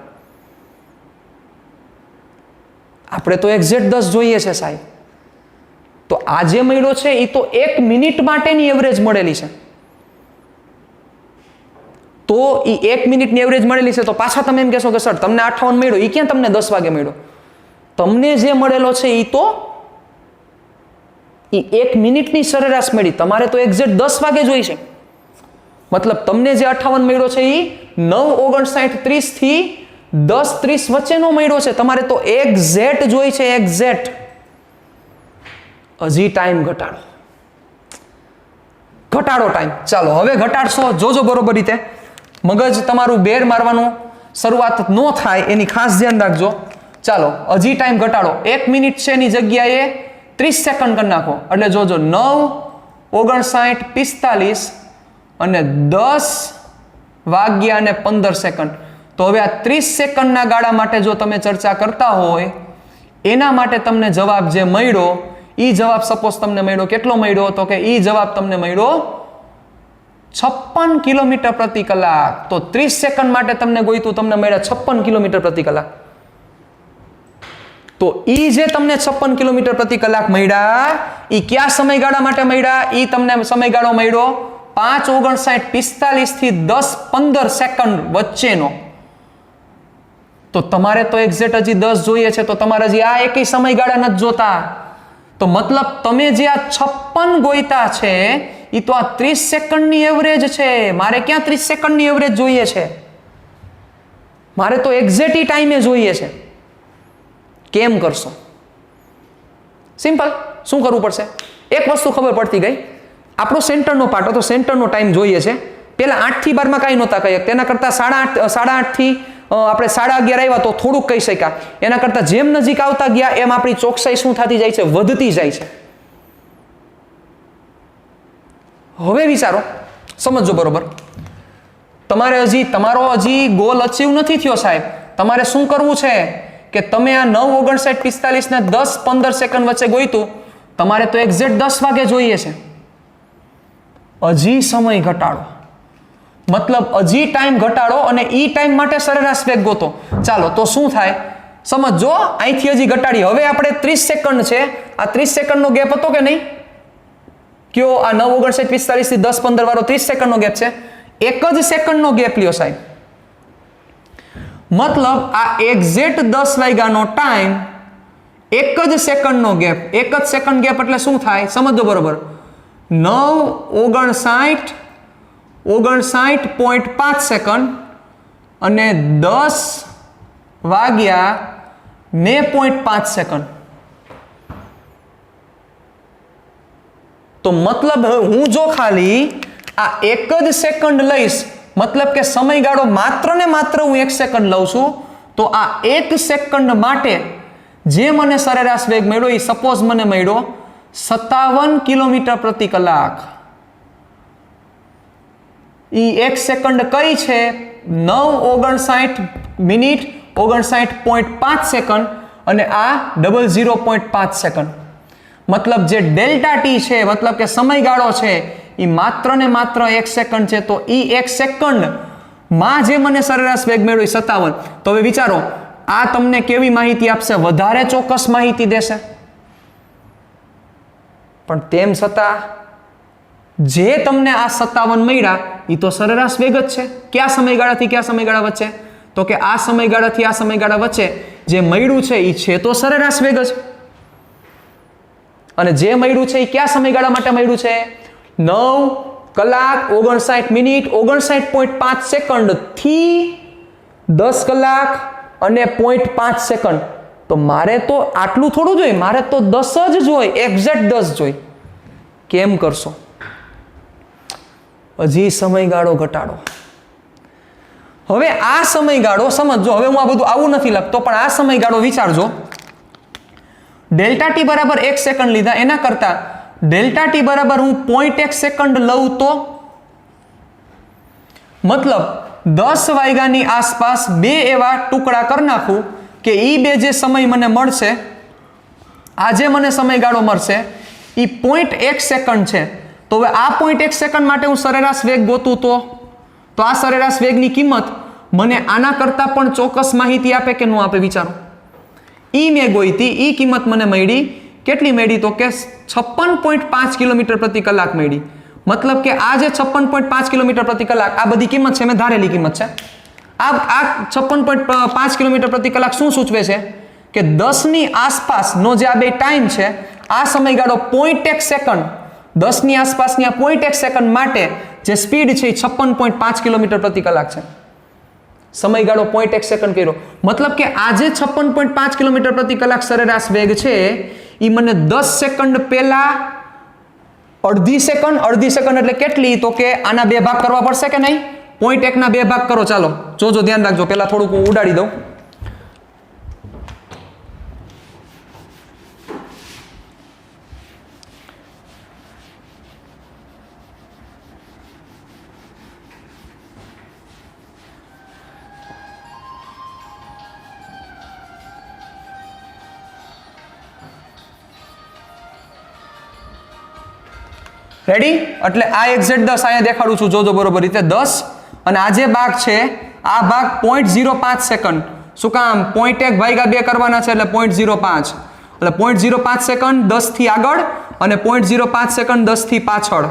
આપણે તો એક્ઝેક્ટ 10 જોઈએ છે સાહેબ. તો આ જે મળ્યો છે એ તો 1 મિનિટ માટેની એવરેજ મળેલી છે. તો એ 1 મિનિટની એવરેજ મળેલી છે, તો પાછા તમે એમ કહેશો કે સર તમને 58 મળ્યો, એ ક્યાં તમને 10 વાગે મળ્યો? તમને જે મળેલો છે એ તો એ 1 મિનિટની સરેરાશ મળી, તમારે તો એક્ઝેક્ટ 10 વાગે જોઈ છે. મતલબ તમને જે 58 મળ્યો છે એ 9:59:30 થી 10:30 વચ્ચેનો મળ્યો છે, તમારે તો એક્ઝેક્ટ જોઈ છે, એક્ઝેક્ટ. હજી ટાઈમ ઘટાડો ટાઈમ. ચાલો હવે ઘટાડશો, જોજો બરોબર રીતે. મગજ તમારું બેર મારવાનું શરૂઆત ન થાય એની ખાસ ધ્યાન રાખજો. ચાલો હજી ટાઈમ ઘટાડો. 1 મિનિટ છે એની જગ્યાએ 30 સેકન્ડ કરી નાખો. એટલે જોજો 9:59:45 અને 10:15. તો હવે આ 30 સેકન્ડના ગાળા માટે જો તમે ચર્ચા કરતા હોય, એના માટે તમને જવાબ જે મળ્યો, એ જવાબ સપોઝ તમને મળ્યો, કેટલો મળ્યો? તો કે એ જવાબ તમને મળ્યો 56 કિલોમીટર પ્રતિ કલાક. તો 30 સેકન્ડ માટે તમને ગોઈતું, તમને મળ્યા 56 કિલોમીટર પ્રતિ કલાક. તો ઈ જે તમને 56 કિલોમીટર પ્રતિ કલાક મળ્યા, ઈ કયા સમયગાળા માટે મળ્યા? ઈ તમને સમયગાળો મળ્યો 5:59:45 થી 10:15 સેકન્ડ વચ્ચેનો. તો તમારે તો એક્ઝેક્ટ હજી 10 જોઈએ છે, તો તમારે હજી આ એકેય સમયગાળા નથી જોતા. તો મતલબ તમે જે આ 56 ગોઈતા છે એ તો આ 30 સેકન્ડની એવરેજ છે. મારે ક્યાં 30 સેકન્ડની એવરેજ જોઈએ છે? મારે તો એક્ઝેક્ટ ટાઈમે જોઈએ છે. કેમ કરશો? સિમ્પલ. શું કરવું પડશે? એક વસ્તુ ખબર પડતી ગઈ, આપણો સેન્ટરનો પાર્ટ હતો, સેન્ટરનો ટાઈમ જોઈએ છે. પહેલા 8 થી 12 માં કાંઈ નહોતા કહી, તેના કરતાં 8:30 થી આપણે 11:30 આવ્યા તો થોડુંક કહી શક્યા. એના કરતાં જેમ નજીક આવતા ગયા એમ આપણી ચોકસાઈ શું થતી જાય છે? વધતી જાય છે. હવે વિચારો, સમજો બરોબર. તમારો હજી ગોલ અચીવ નથી થયો સાહેબ. તમારે શું કરવું છે કે તમે આ 9:59:45 ને 10:15 સેકન્ડ વચ્ચે ગોઈતું, તમારે તો એક્ઝેક્ટ 10 વાગે જોઈએ છે. હજી સમય ઘટાડો, મતલબ હજી ટાઈમ ઘટાડો અને ઈ ટાઈમ માટે સરેરાશ વેગ ગોતો. ચાલો તો શું થાય સમજો. અહીંથી હજી ઘટાડી, હવે આપણે 30 સેકન્ડ છે, આ 30 સેકન્ડનો ગેપ હતો કે નહીં? કયો આ 9:59:45 થી 10:15 વાળો 30 સેકન્ડનો ગેપ છે. એક જ સેકન્ડનો ગેપ લ્યો સાહેબ. મતલબ આ એક્ઝેક્ટ 10 વાગ્યાનો ટાઈમ, એક જ સેકન્ડનો ગેપ. એક જ સેકન્ડ ગેપ એટલે શું થાય સમજો બરોબર. 9:59.5 સેકન્ડ અને 10:05 સેકન્ડ. તો મતલબ હું જો ખાલી આ એક જ સેકન્ડ લઈશ, મતલબ કે સમયગાળો માત્ર ને માત્ર હું 1 સેકન્ડ લઉં છું, તો આ 1 સેકન્ડ માટે જે મને સરેરાશ વેગ મળ્યો એ સપોઝ મને મળ્યો 57 કિલોમીટર પ્રતિ કલાક. ઈ 1 સેકન્ડ કઈ છે? 9:59:59.5 સેકન્ડ અને આ 00.5 સેકન્ડ. મતલબ જે ડેલ્ટા ટી છે, મતલબ કે સમયગાળો છે, એ માત્ર ને માત્ર 1 સેકન્ડ છે. તો એ 1 સેકન્ડ માં જે મને સરેરાશ વેગ મળ્યો 57. તો હવે વિચારો, આ તમને કેવી માહિતી આપશે? વધારે ચોક્કસ માહિતી દેશે. પણ તેમ છતાં જે તમને આ 57 મળ્યા એ તો સરેરાશ વેગ જ છે. કયા સમયગાળાથી કયા સમયગાળા વચ્ચે? તો કે આ સમયગાળાથી આ સમયગાળા વચ્ચે જે મળ્યું છે એ છે તો સરેરાશ વેગ જ. અને જે મળ્યું છે એ કયા સમયગાળા માટે મળ્યું છે? 9 કલાક 59 મિનિટ 59.5 સેકન્ડ થી 10 કલાક અને 0.5 સેકન્ડ. તો મારે તો આટલું થોડું જોઈએ, મારે તો 10 જ જોઈએ, એક્ઝેક્ટ 10 જોઈએ. કેમ કરશો? હજી સમયગાળો ઘટાડો. હવે આ સમયગાળો સમજો. હવે હું આ બધું આવું નથી લખતો, પણ આ સમયગાળો વિચારજો. ડેલ્ટા ટી બરાબર 1 સેકન્ડ લીધા, એના કરતા ડેલ્ટા ટી બરાબર હું 0.1 સેકન્ડ લઉં તો મતલબ 10 વાગ્યાની આસપાસ બે એવા ટુકડા કરી નાખું કે એ બે જે સમય મને મળશે, આ જે મને સમયગાળો મળશે એ 0.1 સેકન્ડ છે. તો હવે આ 0.1 સેકન્ડ માટે હું સરેરાશ વેગ ગોતું તો આ સરેરાશ વેગની કિંમત મને આના કરતાં પણ ચોક્કસ માહિતી આપે કે ન આપે? વિચારો. ઈ મેં ગોઈતી, ઈ કિંમત મને મળી કેટલી મળી? તો કે 56.5 કિલોમીટર પ્રતિ કલાક મળી. मतलब કે આ જે 56.5 કિલોમીટર પ્રતિ કલાક આ બધી કિંમત છે મેં ધારેલી કિંમત છે. આ 56.5 કિલોમીટર પ્રતિ કલાક શું સૂચવે છે કે 10 ની આસપાસનો જે આ બે ટાઈમ છે આ સમયગાળો 0.1 સેકન્ડ 10 ની આસપાસની આ 0.1 સેકન્ડ માટે જે સ્પીડ છે એ 56.5 કિલોમીટર પ્રતિ કલાક છે. સમયગાળો 0.1 સેકન્ડ કર્યો મતલબ કે આ જે 56.5 કિલોમીટર પ્રતિ કલાક સરેરાશ વેગ છે એ મને 10 સેકન્ડ પહેલા અડધી સેકન્ડ એટલે કેટલી તો કે આના બે ભાગ કરવા પડશે કે નહીં 0.1 ના બે ભાગ કરો ચાલો જોજો ધ્યાન રાખજો પહેલા થોડુંક હું ઉડાડી દઉં. રેડી એટલે આ એક્ઝેક્ટ 10 અહીંયા દેખાડું છું જોજો બરોબર રીતે 10 અને આ જે ભાગ છે આ ભાગ 0.05 સેકન્ડ શું કામ 0.1 ભાગ્યા 2 કરવાના છે એટલે 0.05 એટલે 0.05 સેકન્ડ 10 થી આગળ અને 0.05 સેકન્ડ 10 થી પાછળ.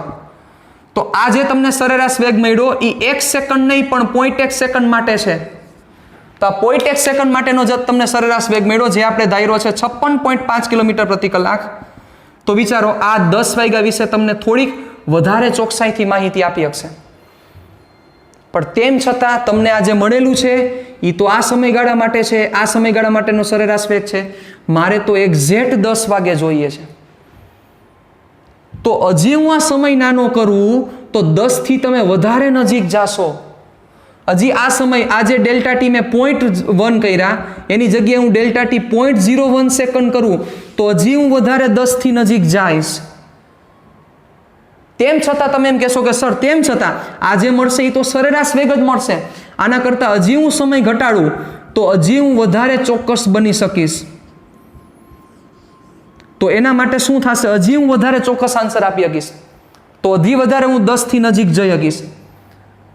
તો આ જે તમને સરેરાશ વેગ મળ્યો એ 1 સેકન્ડ નહીં પણ 0.1 સેકન્ડ માટે છે. તો આ 0.1 સેકન્ડ માટેનો જે તમને સરેરાશ વેગ મળ્યો જે આપણે ધાર્યો છે 56.5 કિલોમીટર પ્રતિ કલાક. તો વિચારો આ 10 વાગ્યા વિશે તમને થોડીક વધારે ચોકસાઈથી માહિતી આપી શકશે પણ તેમ છતાં તમને આ જે મળેલું છે એ તો આ સમયગાળા માટે છે આ સમયગાળા માટેનો સરેરાશ વેગ છે મારે તો એક્ઝેક્ટ 10 વાગે જોઈએ છે. તો હજી હું આ સમય નાનો કરું તો 10 થી તમે વધારે નજીક જાશો. હજી આ સમય આ જે ડેલ્ટા ટી મેં 0.1 કર્યા એની જગ્યાએ હું ડેલ્ટા ટી 0.01 સેકન્ડ કરું તો હજી હું વધારે 10 થી નજીક જઈશ. તેમ છતાં તમે એમ કહેશો કે સર તેમ છતાં આ જે મળશે એ તો સરેરાશ વેગ જ મળશે આના કરતાં હજી હું સમય ઘટાડું તો હજી હું વધારે ચોક્કસ બની શકીશ. તો એના માટે શું થશે હજી હું વધારે ચોક્કસ આન્સર આપી શકીશ તો હજી વધારે હું 10 થી નજીક જઈ શકીશ.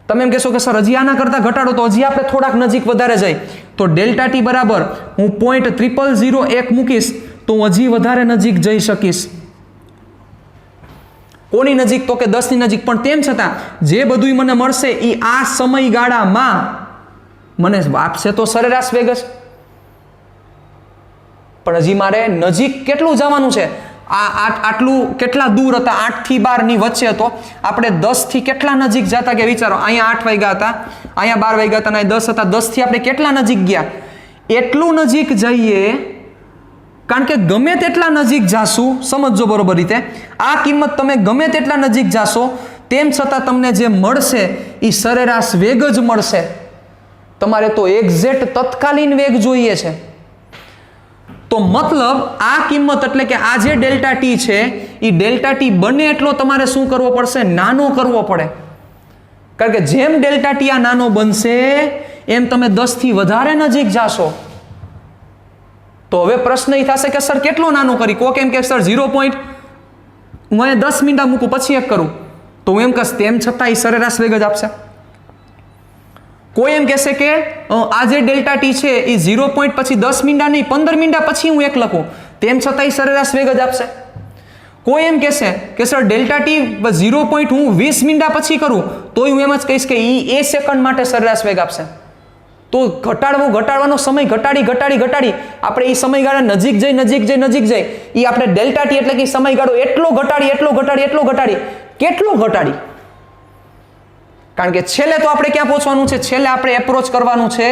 તમે એમ કહેશો કે સર હજી આના કરતાં ઘટાડો તો હજી આપણે થોડાક નજીક વધારે જઈ તો ડેલ્ટા ટી બરાબર હું 0.0001 મૂકીશ તો હું હજી વધારે નજીક જઈ શકીશ. કોની નજીક તો કે 10 ની નજીક પણ તેમ છતાં જે બધું મને મળશે એ આ સમયગાળામાં મને આપશે તો સરેરાશ વેગ જ પણ હજી મારે નજીક કેટલું જવાનું છે આટલું કેટલા દૂર હતા 8 થી 12 ની વચ્ચે હતો આપણે 10 થી કેટલા નજીક જતા કે વિચારો અહીંયા 8 વાગ્યા હતા અહીંયા 12 વાગ્યા હતા અહીંયા 10 હતા 10 થી આપણે કેટલા નજીક ગયા એટલું નજીક જઈએ કારણ કે ગમે તેટલા નજીક જાશું સમજજો બરોબર રીતે આ કિંમત તમે ગમે તેટલા નજીક જાશો તેમ છતાં તમને જે મળશે એ સરેરાશ વેગ જ મળશે. તમારે તો એક્ઝેક્ટ તત્કાલીન વેગ જોઈએ છે. તો મતલબ આ કિંમત એટલે કે આ જે ડેલ્ટા ટી છે એ ડેલ્ટા ટી બને એટલો તમારે શું કરવો પડશે નાનો કરવો પડે કારણ કે જેમ ડેલ્ટા ટી આ નાનો બનશે એમ તમે 10 થી વધારે નજીક જાશો. તો હવે પ્રશ્ન એ થશે કે સર કેટલો નાનો કરી કોક એમ કે સર 0. હું અહીંયા 10 મિનિટ મૂકું પછી એક કરું તો હું એમ કહીશ તેમ છતાં એ સરેરાશ વેગ જ આપશે. કોઈ એમ કહેશે કે આ જે ડેલ્ટા ટી છે એ 0. પછી 10 મિનિટ નહીં 15 મિનિટ પછી હું એક લખું તેમ છતાં એ સરેરાશ વેગ જ આપશે. કોઈ એમ કહેશે કે સર ડેલ્ટા ટી 0. હું 20 મિનિટ પછી કરું તો હું એમ જ કહીશ કે એ સેકન્ડ માટે સરેરાશ વેગ આપશે. તો ઘટાડવાનો સમય ઘટાડી આપણે એ સમયગાળા નજીક જઈ એ આપણે ડેલ્ટા ટી એટલે કે સમયગાળો એટલો ઘટાડી કેટલો ઘટાડી કારણ કે છેલ્લે તો આપણે ક્યાં પહોંચવાનું છે છેલ્લે આપણે એપ્રોચ કરવાનું છે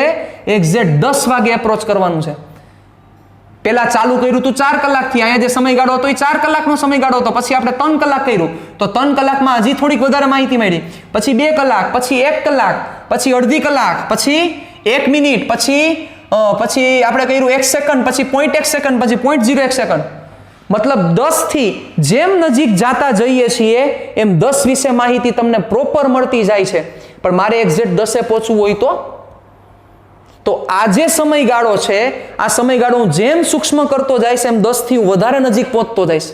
એક્ઝેક્ટ 10 વાગે એપ્રોચ કરવાનું છે. પહેલા ચાલુ કર્યું તું 4 કલાકથી અહીંયા જે સમયગાળો હતો એ 4 કલાકનો સમયગાળો હતો પછી આપણે 3 કલાક કર્યું તો 3 કલાકમાં હજી થોડીક વધારે માહિતી મળી પછી 2 કલાક પછી 1 કલાક પછી અડધી કલાક પછી 1 મિનિટ પછી આપણે કર્યું 1 સેકન્ડ પછી 0.1 સેકન્ડ પછી 0.01 સેકન્ડ મતલબ 10 થી જેમ નજીક જાતા જઈએ છીએ એમ 10 વિશે માહિતી તમને પ્રોપર મળતી જાય છે પણ મારે એક્ઝેક્ટ 10 પહોંચવું હોય તો આ જે સમયગાળો છે આ સમયગાળો હું જેમ સૂક્ષ્મ કરતો જઈશ એમ 10 થી હું વધારે નજીક પહોંચતો જઈશ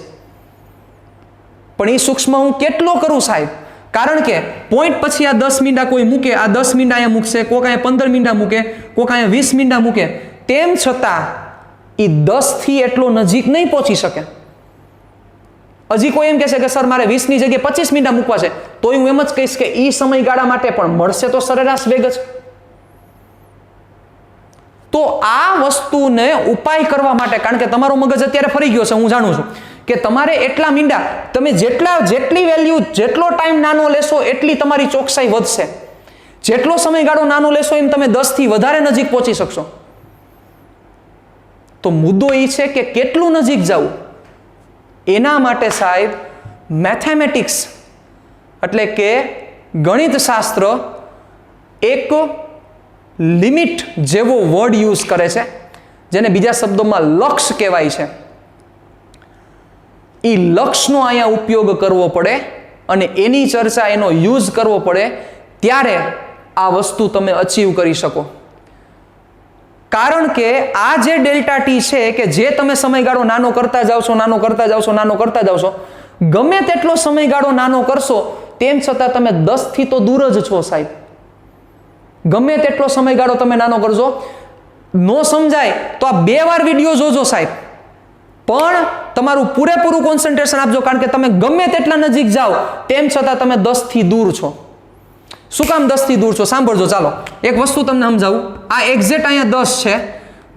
પણ એ સૂક્ષ્મ હું કેટલો કરું સાહેબ કારણ કે પોઈન્ટ પછી આ 10 મિનિટ કોઈ મૂકે આ 10 મિનિટ અહીંયા મૂકશે કોક અહીંયા 15 મિનિટ મૂકે કોક અહીંયા 20 મિનિટ મૂકે તેમ છતાં એ 10 થી એટલો નજીક નહીં પહોંચી શકે હજી કોઈ એમ કહેશે કે સર મારે 20 ની જગ્યાએ 25 મિનિટ મૂકવા છે, તોય હું એમ જ કહીશ કે એ સમયગાળા માટે પણ મળશે તો સરેરાશ વેગ જ. તો આ વસ્તુને ઉપાય કરવા માટે, કારણ કે તમારો મગજ અત્યારે ફરી ગયો છે, હું જાણું છું કે તમારે એટલા મીંડા, તમે જેટલી વેલ્યુ, જેટલો ટાઈમ નાનો લેશો એટલી તમારી ચોકસાઈ વધશે. જેટલો સમયગાળો નાનો લેશો એમ તમે 10 થી વધારે નજીક પહોંચી શકશો. તો મુદ્દો એ છે કે કેટલું નજીક જવું. એના માટે સાહેબ મેથેમેટિક્સ એટલે કે ગણિત શાસ્ત્ર એક લિમિટ જેવો વર્ડ યુઝ કરે છે, જેને બીજા શબ્દોમાં લક્ષ કહેવાય છે. એ લક્ષનો અહીંયા ઉપયોગ કરવો પડે અને એની ચર્ચા, એનો યુઝ કરવો પડે, ત્યારે આ વસ્તુ તમે અચીવ કરી શકો. કારણ કે આ જે ડેલ્ટા ટી છે કે જે તમે સમયગાળો નાનો કરતા જાઓ છો, ગમે તેટલો સમયગાળો નાનો કરશો તેમ છતાં તમે 10 થી તો દૂર જ છો સાહેબ. ગમે તેટલો સમયગાળો તમે નાનો કરજો, નો સમજાય તો આ 2 વાર વિડીયો જોજો સાહેબ, પણ તમારું પૂરેપૂરું કોન્સન્ટ્રેશન આપજો, કારણ કે તમે ગમે તેટલા નજીક જાઓ તેમ છતાં તમે 10 થી દૂર છો. શું કામ 10 થી દૂર છો? સાંભળજો. ચાલો એક વસ્તુ તમને સમજાવું. આ એક્ઝેક્ટ અહીંયા 10 છે,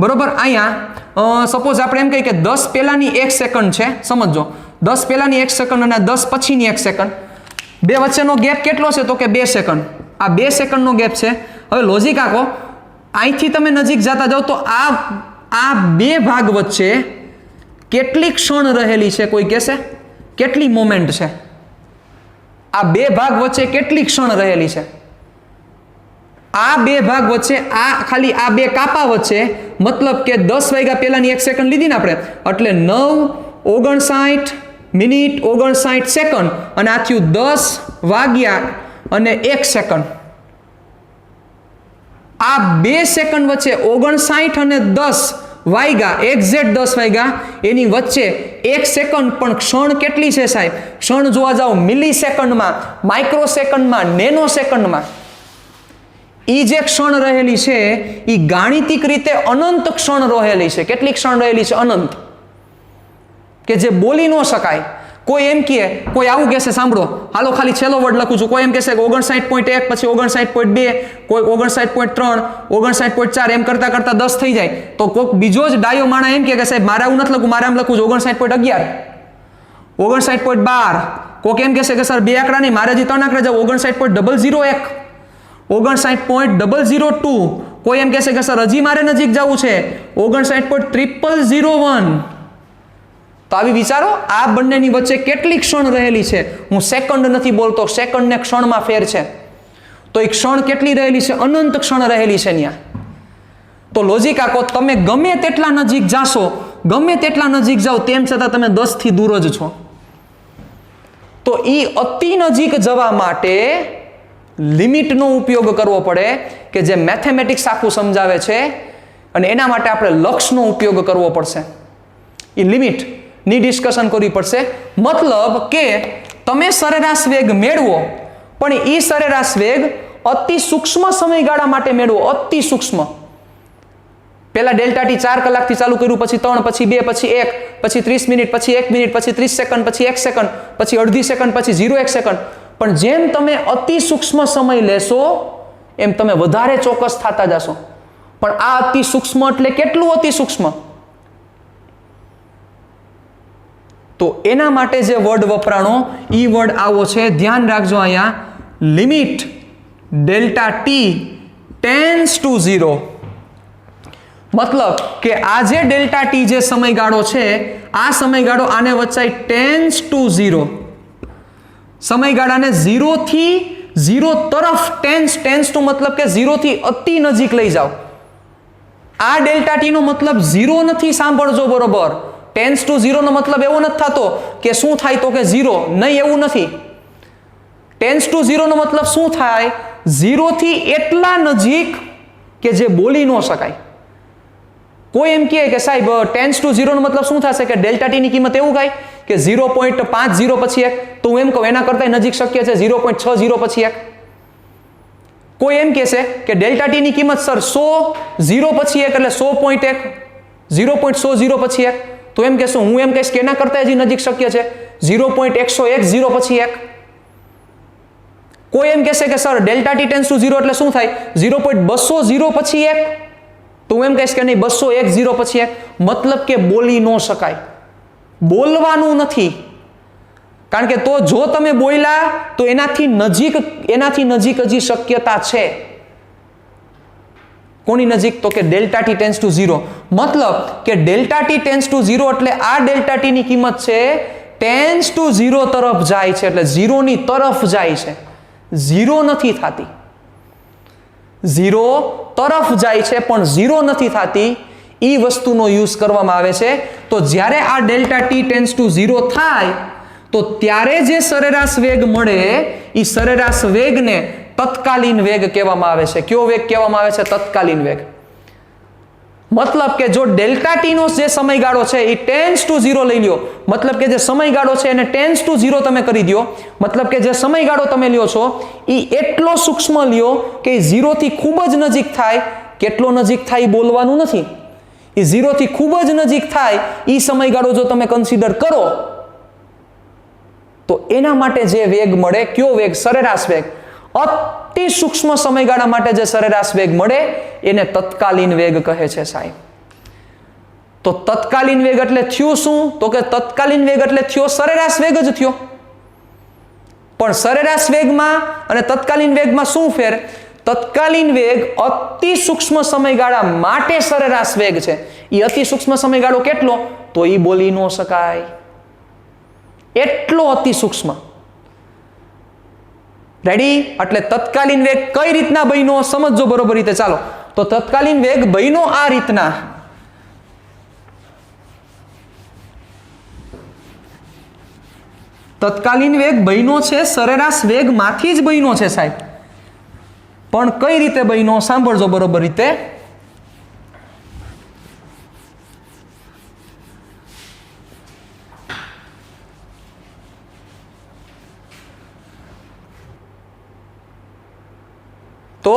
બરોબર. અહીંયા સપોઝ આપણે એમ કહીએ કે 10 પહેલાની 1 સેકન્ડ છે, સમજો. 10 પહેલાની 1 સેકન્ડ અને 10 પછીની 1 સેકન્ડ, બે વચ્ચેનો ગેપ કેટલો છે? તો કે 2 સેકન્ડ. આ 2 સેકન્ડનો ગેપ છે. હવે લોજિક આખો, અહીંથી તમે નજીક જતા જાઓ તો આ બે ભાગ વચ્ચે કેટલી ક્ષણ રહેલી છે? કોઈ કહેશે કેટલી મોમેન્ટ છે? આ બે ભાગ વચ્ચે કેટલી ક્ષણ રહેલી છે? આ બે ભાગ વચ્ચે, આ ખાલી આ બે કાપા વચ્ચે, મતલબ કે 10 વાગ્યા પહેલાની 1 સેકન્ડ લીધી ને આપણે, એટલે 9:59 મિનિટ 59 સેકન્ડ, અને આ થયું 10 વાગ્યા અને 1 સેકન્ડ. આ 2 સેકન્ડ વચ્ચે 59 અને 10 વાગ્યા, એક્ઝેક્ટ 10 વાગ્યા, એની વચ્ચે 1 સેકન્ડ પણ ક્ષણ કેટલી છે સાહેબ? ક્ષણ જોવા જાઓ મિલી સેકન્ડમાં, માઇક્રો સેકન્ડમાં, નેનો સેકન્ડમાં. એ જે ક્ષણ રહેલી છે એ ગાણિતિક રીતે અનંત ક્ષણ રહેલી છે. કેટલી ક્ષણ રહેલી છે? અનંત, કે જે બોલી ન શકાય. કોઈ એમ કહે, કોઈ આવું કહેશે, સાંભળો, હાલો ખાલી છેલ્લો વર્ડ લખું છું. કોઈ એમ કહેશે કે 59.1, પછી 59.2, કોઈ 59.3, 59.4, એમ કરતા કરતા 10 થઈ જાય, તો કોઈક બીજો જ ડાયો માણા એમ કે સાહેબ મારે આવું નથી લખવું, મારે આમ લખવું છે 59.11, 59.12. કોઈક એમ કહેશે કે સર 2 આંકડા નહીં, મારે હજી 3 આંકડા જાવ, 59.001, 59.002. કોઈ એમ કહેશે કે સર હજી મારે નજીક જવું છે, 59.0001. તો આવી વિચારો, આ બંનેની વચ્ચે કેટલી ક્ષણ રહેલી છે. હું સેકન્ડ નથી બોલતો, સેકન્ડ ને ક્ષણમાં ફેર છે. તો એ ક્ષણ કેટલી રહેલી છે? અનંત ક્ષણ રહેલી છે ત્યાં. તો લોજિક આખો, તમે ગમે તેટલા નજીક જાશો, ગમે તેટલા નજીક જાઓ તેમ છતાં તમે 10 થી દૂર જ છો. તો એ અતિ નજીક જવા માટે લિમિટનો ઉપયોગ કરવો પડે, કે જે મેથેમેટિક્સ આખું સમજાવે છે, અને એના માટે આપણે લક્ષનો ઉપયોગ કરવો પડશે. એ લિમિટ ની ડિસ્કશન કરવી પડશે. મતલબ કે તમે સરેરાશ વેગ મેળવો, પણ એ સરેરાશ વેગ અતિ સૂક્ષ્મ સમયગાળા માટે મેળવો. અતિ સૂક્ષ્મ. પહેલા ડેલ્ટા ટી 4 કલાકથી ચાલુ કર્યું, પછી 3, પછી 2, પછી 1, પછી 30 મિનિટ, પછી 1 મિનિટ, પછી 30 સેકન્ડ, પછી 1 સેકન્ડ, પછી અડધી સેકન્ડ, પછી 0.1 સેકન્ડ. પણ જેમ તમે અતિ સૂક્ષ્મ સમય લેશો એમ તમે વધારે ચોક્કસ થતા જશો. પણ આ અતિ સૂક્ષ્મ એટલે કેટલું અતિ સૂક્ષ્મ? તો એના માટે જે વર્ડ વપરાણો, ઈ વર્ડ આવો છે, ધ્યાન રાખજો. અહીંયા limit delta T tends to 0. મતલબ કે આ જે ડેલ્ટા ટી જે સમયગાળો છે, આ સમયગાળો આને વચ્ચે ટેન્ડ્સ ટુ 0. સમયગાળાને 0 થી 0 તરફ ટેન્ડ્સ ટુ મતલબ કે 0 થી અતિ નજીક લઈ જાઓ. આ ડેલ્ટા ટી નો મતલબ 0 નથી, સાંભળજો બરોબર. ટેન્ડ્સ ટુ 0 નો મતલબ એવો નથી થતો કે શું થાય તો કે 0 નહીં, એવું નથી. ટેન્ડ્સ ટુ 0 નો મતલબ શું થાય? 0 થી એટલા નજીક કે જે બોલી ન શકાય. કોઈ એમ કહે કે સાહેબ ટેન્ડ્સ ટુ 0 નો મતલબ શું થશે? કે ડેલ્ટા ટી ની કિંમત એવું થાય કે 0.50 પછી 1. તો હું એમ કહું એના કરતા નજીક શક્ય છે 0.60 પછી 1. કોઈ એમ કહેશે કે ડેલ્ટા ટી ની કિંમત સર 100, 0 પછી 1 એટલે 100.1, 0.100 પછી 1. તો એમ કહેશો, હું એમ કહીશ કે એના કરતા હજી નજીક શક્ય છે 0.101 પછી 1. કોઈ એમ કહેશે કે sir delta T tense two 0 એટલે શું થાય? 0.200 પછી 1. તો હું એમ કહીશ કે નહીં 201 પછી 1. મતલબ કે બોલી ન શકાય, બોલવાનું નથી. કારણ કે તો જો તમે બોલ્યા તો એનાથી નજીક હજી શક્યતા છે. કોની નજીક? તો કે ડેલ્ટા ટી ટેન્સ ટુ 0. મતલબ કે ડેલ્ટા ટી ટેન્સ ટુ 0 એટલે આ ડેલ્ટા ટી ની કિંમત છે ટેન્સ ટુ 0 તરફ જાય છે, એટલે 0 ની તરફ જાય છે, 0 નથી થતી. 0 તરફ જાય છે પણ 0 નથી થતી. એ વસ્તુનો યુઝ કરવામાં આવે છે. તો જ્યારે આ ડેલ્ટા ટી ટેન્સ ટુ 0 થાય તો ત્યારે જે સરેરાશ વેગ મળે એ સરેરાશ વેગને તત્કાલીન વેગ કહેવામાં આવે છે. કયો વેગ કહેવામાં આવે છે? તત્કાલીન વેગ. મતલબ કે જો ડેલ્ટા ટી નો જે સમયગાળો છે એ ટેન્સ ટુ 0 લઈ લ્યો, મતલબ કે જે સમયગાળો છે એને ટેન્સ ટુ 0 તમે કરી દો, મતલબ કે જે સમયગાળો તમે લ્યો છો એ એટલો સૂક્ષ્મ લ્યો કે 0 થી ખૂબ જ નજીક થાય. કેટલો નજીક થાય એ બોલવાનું નથી. એ 0 થી ખૂબ જ નજીક થાય એ સમયગાળો જો તમે કન્સિડર કરો તો એના માટે જે વેગ મળે, કયો વેગ? સરેરાશ વેગ. અતિ સૂક્ષ્મ સમયગાળા માટે જે સરેરાશ વેગ મળે એને તત્કાલીન વેગ કહે છે સાહેબ. તો તત્કાલીન વેગ એટલે થયું શું? તો કે તત્કાલીન વેગ એટલે થયો સરેરાશ વેગ જ થયો. પણ સરેરાશ વેગમાં અને તત્કાલીન વેગમાં શું ફેર? તત્કાલીન વેગ અતિ સૂક્ષ્મ સમયગાળા માટે સરેરાશ વેગ છે. એ અતિ સૂક્ષ્મ સમયગાળો કેટલો? તો એ બોલી ન શકાય, એટલો અતિ સૂક્ષ્મ. રેડી? એટલે તત્કાલીન વેગ કઈ રીતના બન્યો સમજો બરોબર રીતે. ચાલો, તો તત્કાલીન વેગ બન્યો આ રીતના. તત્કાલીન વેગ બન્યો છે સરેરાશ વેગમાંથી જ બન્યો છે સાહેબ. પણ કઈ રીતે બન્યો સાંભળજો બરોબર રીતે. તો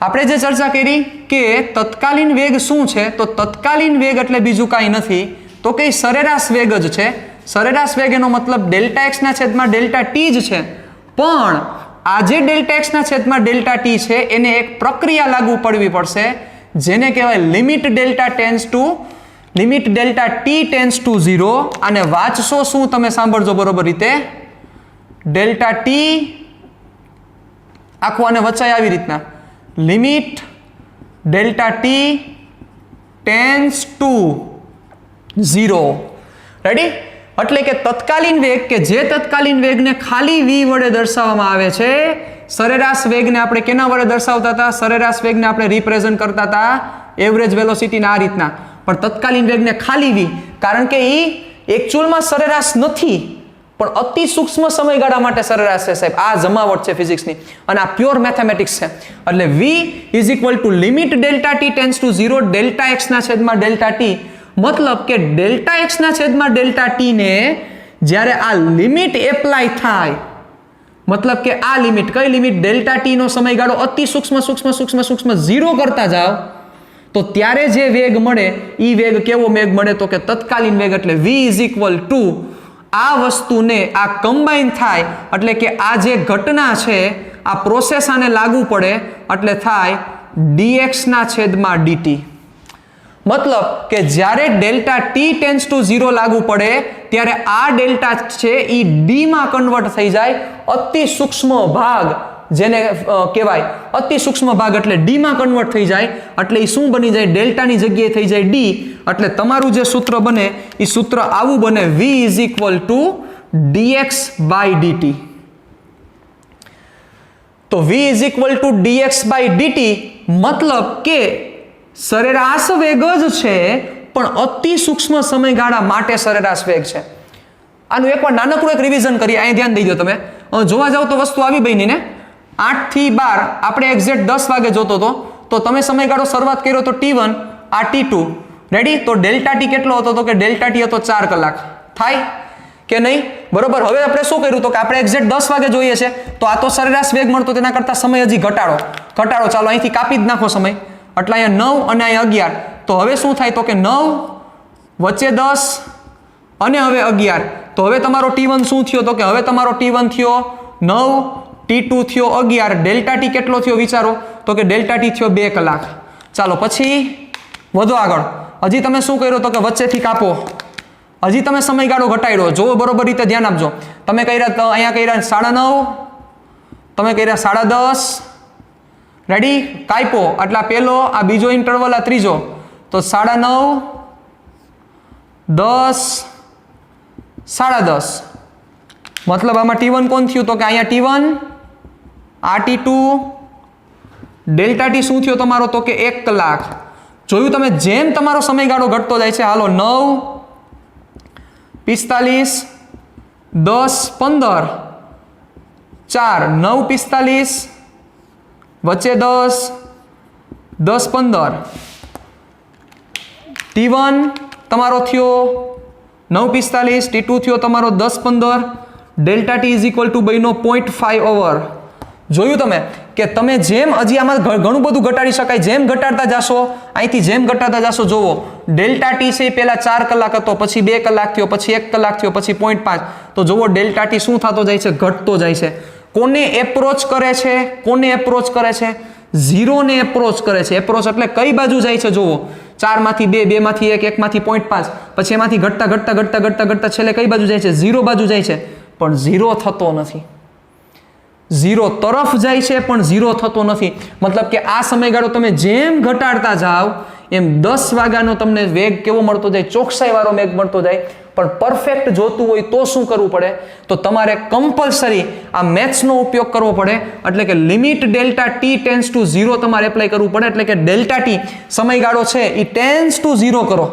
આપણે જે ચર્ચા કરી કે તત્કાલીન વેગ શું છે, તો તત્કાલીન વેગ એટલે બીજું કાંઈ નથી તો કે સરેરાશ વેગ જ છે. સરેરાશ વેગ એનો મતલબ ડેલ્ટા એક્સ ના છેદમાં ડેલ્ટા ટી જ છે. પણ આ જે ડેલ્ટા એક્સ ના છેદમાં ડેલ્ટા ટી છે એને એક પ્રક્રિયા લાગુ પડવી પડશે જેને કહેવાય limit delta T tense two 0. અને વાંચશો શું તમે સાંભળજો બરોબર રીતે. ડેલ્ટા ટી આખું આને વચાય આવી રીતના, limit delta T tense two 0. Ready? એટલે કે તત્કાલીન વેગ કે જે તત્કાલીન વેગને ખાલી v વડે દર્શાવવામાં આવે છે. સરેરાશ વેગને આપણે કેના વડે દર્શાવતા હતા? સરેરાશ વેગને આપણે રિપ્રેઝન્ટ કરતા હતા એવરેજ વેલોસિટીના આ રીતના. પણ તત્કાલીન વેગને ખાલી v, કારણ કે એ એકચ્યુઅલમાં સરેરાશ નથી પણ અતિ સૂક્ષ્મ સમયગાળા માટે સરેરાશ છે સાહેબ. આ જમાવટ છે ફિઝિક્સની અને આ પ્યોર મેથેમેટિક્સ છે. એટલે v is equal two limit delta T tense two 0 delta x ના છેદમાં ડેલ્ટા ટી. મતલબ કે ડેલ્ટા એક્સ ના છેદમાં ડેલ્ટા ટી ને જ્યારે આ લિમિટ એપ્લાય થાય, મતલબ કે આ લિમિટ કઈ લિમિટ? ડેલ્ટા ટી નો સમયગાળો અતિ સૂક્ષ્મ 0 કરતા જાવ તો ત્યારે જે વેગ મળે એ વેગ કેવો વેગ મળે? તો કે તત્કાલીન વેગ. એટલે v ઇઝ ઇક્વલ ટુ આ વસ્તુને આ કમ્બાઈન થાય એટલે કે આ જે ઘટના છે આ પ્રોસેસ આને લાગુ પડે એટલે થાય dx ના છેદમાં dt. મતલબ કે જ્યારે ડેલ્ટા ટી ટેન્સ ટુ 0 લાગુ પડે ત્યારે આ ડેલ્ટા છે એ ડી માં કન્વર્ટ થઈ જાય. અતિ સૂક્ષ્મ ભાગ જેને કહેવાય અતિ સૂક્ષ્મ ભાગ એટલે ડી માં કન્વર્ટ થઈ જાય. એટલે એ શું બની જાય? ડેલ્ટા ની જગ્યાએ થઈ જાય ડી. એટલે તમારું જે સૂત્ર બને એ સૂત્ર આવું બને, v is equal to dx by dt. તો v is equal to dx by dt મતલબ કે સરેરાશ વેગ જ છે પણ અતિ સૂક્ષ્મ સમયગાળા માટે સરેરાશ વેગ છે. આનું એકવાર નાનકડું એક રિવિઝન કરીએ. અહીં ધ્યાન દઈ દો તમે. જોવા જાવ તો વસ્તુ આવી બની ને 8 થી 12 આપણે એક્ઝેક્ટ 10 વાગે જોતો હતો તો તમે સમયગાળો શરૂઆત કર્યો તો t1 આ t2. રેડી? તો ડેલ્ટા ટી કેટલો હતો? તો કે ડેલ્ટા ટી હતો 4 કલાક. થાય કે નહીં? બરોબર. હવે આપણે શું કર્યું? તો કે આપણે એક્ઝેક્ટ 10 વાગે જોઈએ છે તો આ તો સરેરાશ વેગ મળતો તેના કરતા સમય હજી ઘટાડો. ચાલો અહીંથી કાપી જ નાખો સમય. એટલે અહીંયા 9 અને અહીંયા 11. તો હવે શું થાય? તો કે 9 વચ્ચે 10 અને હવે 11 તો હવે તમારો T1 શું થયો તો કે હવે તમારો T1 થયો 9 T2 થયો 11 ડેલ્ટા ટી કેટલો થયો વિચારો તો કે ડેલ્ટા ટી થયો 2 કલાક ચાલો પછી વધો આગળ હજી તમે શું કર્યો તો કે વચ્ચેથી કાપો હજી તમે સમયગાળો ઘટાડ્યો જો બરોબર રીતે ધ્યાન આપજો તમે કર્યા અહીંયા કર્યા 9:30 તમે કર્યા 10:30 રેડી કાપ્યો એટલે પહેલો આ બીજો ઇન્ટરવલ આ ત્રીજો તો 9:30 10 10:30 મતલબ આમાં T1 કોણ થયું તો કે અહીંયા T1 આ T2 ડેલ્ટા ટી શું થયો તમારો તો કે 1 કલાક જોયું તમે જેમ તમારો સમયગાળો ઘટતો જાય છે હાલો 9:45 10:15 4 9:45 વચ્ચે 10 10:15 T1 તમારો થયો 9:45 T2 થયો તમારો 10:15 delta T is equal two બન્યો 0.5 અવર જોયું તમે કે તમે જેમ હજી આમાં ઘણું બધું ઘટાડી શકાય જેમ ઘટાડતા જાશો અહીંથી જેમ ઘટાડતા જાશો જોવો ડેલ્ટા ટી છે પહેલા 4 કલાક હતો પછી 2 કલાક થયો પછી 1 કલાક થયો પછી 0.5 તો જોવો ડેલ્ટા ટી શું થતો જાય છે ઘટતો જાય છે કોને એપ્રોચ કરે છે 0 ને એપ્રોચ કરે છે એપ્રોચ એટલે કઈ બાજુ જાય છે જોવો 4 માંથી 2 2 માંથી 1 1 માંથી 0.5 પછી એમાંથી ઘટતા છેલ્લે કઈ બાજુ જાય છે 0 બાજુ જાય છે પણ 0 થતો નથી 0 તરફ જાય છે પણ 0 થતો નથી મતલબ કે આ સમયગાળો તમે જેમ ઘટાડતા જાઓ એમ 10 વાગ્યાનો તમને વેગ કેવો મળતો જાય ચોકસાઈ વાળો વેગ મળતો જાય પણ પરફેક્ટ જોતું હોય તો શું કરવું પડે તો તમારે કમ્પલસરી આ મેથ્સનો ઉપયોગ કરવો પડે એટલે કે limit delta T tense two 0 તમારે એપ્લાય કરવું પડે એટલે કે ડેલ્ટા ટી સમયગાળો છે એ ટેન્સ ટુ 0 કરો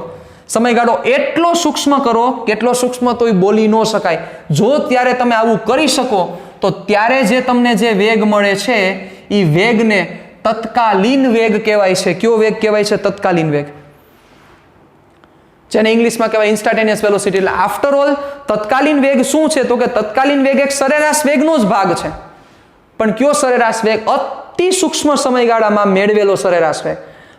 સમયગાળો એટલો સૂક્ષ્મ કરો કેટલો સૂક્ષ્મ તો એ બોલી ન શકાય જો ત્યારે તમે આવું કરી શકો તો ત્યારે જે તમને જે વેગ મળે છે એ વેગને તત્કાલીન વેગ કહેવાય છે કયો વેગ કહેવાય છે તત્કાલીન વેગ જેને ઇંગ્લિશમાં કહેવાય ઇન્સ્ટન્ટેનિયસ વેલોસિટી એટલે આફ્ટર ઓલ તત્કાલીન વેગ શું છે તો કે તત્કાલીન વેગ એક સરેરાશ વેગનો જ ભાગ છે પણ કયો સરેરાશ વેગ અતિ સૂક્ષ્મ સમયગાળામાં મેળવેલો સરેરાશ વેગ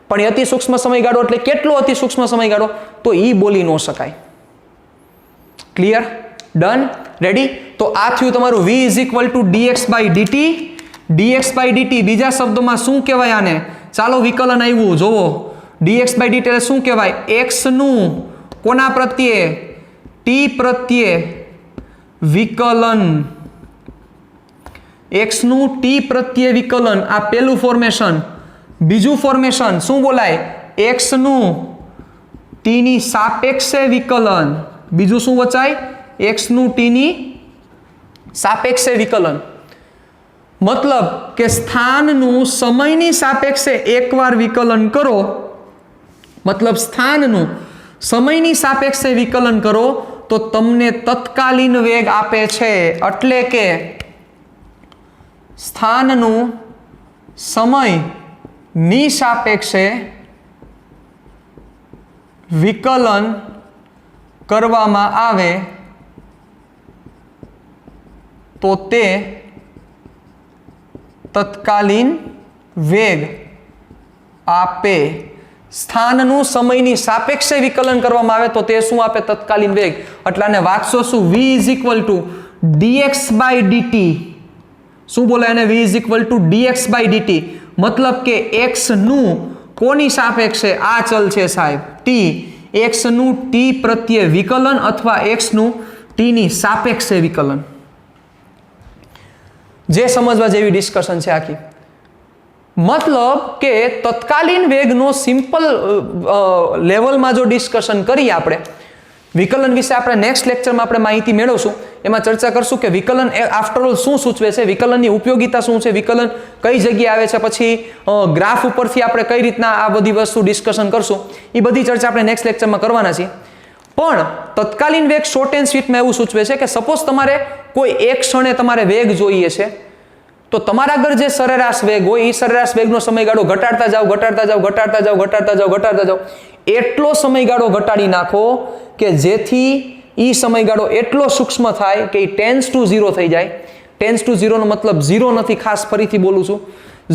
પણ અતિ સૂક્ષ્મ સમયગાળો એટલે કેટલો અતિ સૂક્ષ્મ સમયગાળો તો એ બોલી ન શકાય ક્લિયર ડન રેડી તો આ થયું તમારું v is equal to dx by dt બીજા શબ્દોમાં શું કહેવાય આને ચાલો વિકલન આવ્યું જોવો dx by dt એટલે શું કહેવાય x નું કોના પ્રત્યે t પ્રત્યે વિકલન x નું t પ્રત્યે વિકલન આ પહેલું ફોર્મેશન બીજું ફોર્મેશન શું બોલાય x નું t ની સાપેક્ષે વિકલન બીજું શું વચાય x નું t ની સાપેક્ષે વિકલન મતલબ કે સ્થાનનું સમયની સાપેક્ષે એકવાર વિકલન કરો મતલબ સ્થાનનું સમયની સાપેક્ષે વિકલન કરો તો તમને તત્કાલીન વેગ આપે છે એટલે કે સ્થાનનું સમયની સાપેક્ષે વિકલન કરવામાં આવે તો તે તત્કાલીન વેગ આપે સ્થાનનું સમયની સાપેક્ષે વિકલન કરવામાં આવે તો તે શું આપે તત્કાલીન વેગ એટલે આને વાંચશો શું v is equal to dx by dt શું બોલાય અને v is equal to dx by dt મતલબ કે x નું કોની સાપેક્ષે આ ચલ છે સાહેબ t x નું t પ્રત્યે વિકલન અથવા x નું t ની સાપેક્ષે વિકલન જે સમજવા જેવી ડિસ્કશન છે આખી મતલબ કે તત્કાલીન વેગનો સિમ્પલ લેવલમાં જો ડિસ્કશન કરીએ આપણે વિકલન વિશે આપણે નેક્સ્ટ લેક્ચરમાં આપણે માહિતી મેળવશું એમાં ચર્ચા કરશું કે વિકલન આફ્ટર ઓલ શું સૂચવે છે વિકલનની ઉપયોગિતા શું છે વિકલન કઈ જગ્યાએ આવે છે પછી ગ્રાફ ઉપરથી આપણે કઈ રીતના આ બધી વસ્તુ ડિસ્કશન કરશું એ બધી ચર્ચા આપણે નેક્સ્ટ લેક્ચરમાં કરવાના છીએ પણ તત્કાલીન વેગ શોર્ટ એન્ડ સ્વીટમાં એવું સૂચવે છે કે સપોઝ તમારે કોઈ એક ક્ષણે તમારે વેગ જોઈએ છે તો તમારા આગળ જે સરેરાશ વેગ હોય એ સરેરાશ વેગનો સમયગાળો ઘટાડતા જાઓ એટલો સમયગાળો ઘટાડી નાખો કે જેથી એ સમયગાળો એટલો સૂક્ષ્મ થાય કે એ ટેન્સ ટુ 0 થઈ જાય ટેન્સ ટુ 0 નો મતલબ 0 નથી ખાસ ફરીથી બોલું છું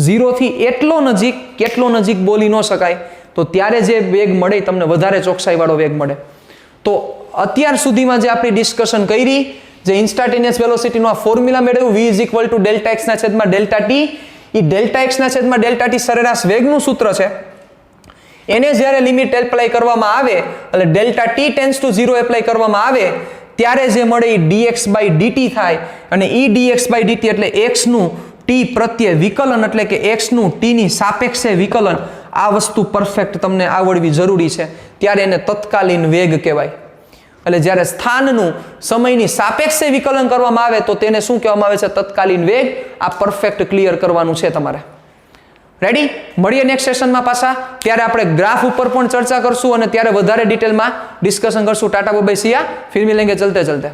0 થી કેટલો નજીક બોલી ન શકાય તો ત્યારે જે વેગ મળે તમને વધારે ચોકસાઈ વાળો વેગ મળે તો અત્યાર સુધીમાં જે આપણી ડિસ્કશન કરી, જે ઇન્સ્ટાન્ટેનિયસ વેલોસિટીનો આ ફોર્મ્યુલા મેળવ્યું v is equal to delta x ના છેદમાં ડેલ્ટા ટી, એ ડેલ્ટા એક્સ ના છેદમાં ડેલ્ટા ટી સરેરાશ વેગનું સૂત્ર છે. એને જ્યારે લિમિટ એપ્લાય કરવામાં આવે એટલે delta T tense two 0 apply કરવામાં આવે ત્યારે જે મળે એ dx બાય dt થાય, અને એ dx બાય dt એટલે x નું t પ્રત્યે વિકલન, એટલે કે x નું t ની સાપેક્ષે વિકલન. આ વસ્તુ પરફેક્ટ તમને આવડવી જરૂરી છે, ત્યારે એને તત્કાલીન વેગ કહેવાય. એટલે જ્યારે સ્થાનનું સમયની સાપેક્ષે વિકલન કરવામાં આવે તો તેને શું કહેવામાં આવે છે? તત્કાલીન વેગ. આ પરફેક્ટ ક્લિયર કરવાનું છે તમારે. રેડી? મળીએ નેક્સ્ટ સેશનમાં પાછા, ત્યારે આપણે ગ્રાફ ઉપર પણ ચર્ચા કરશું અને ત્યારે વધારે ડિટેલમાં ડિસ્કશન કરશું. ટાટા બાય બાય, સિયા, ફિર મિલેંગે ચલતે ચલતે.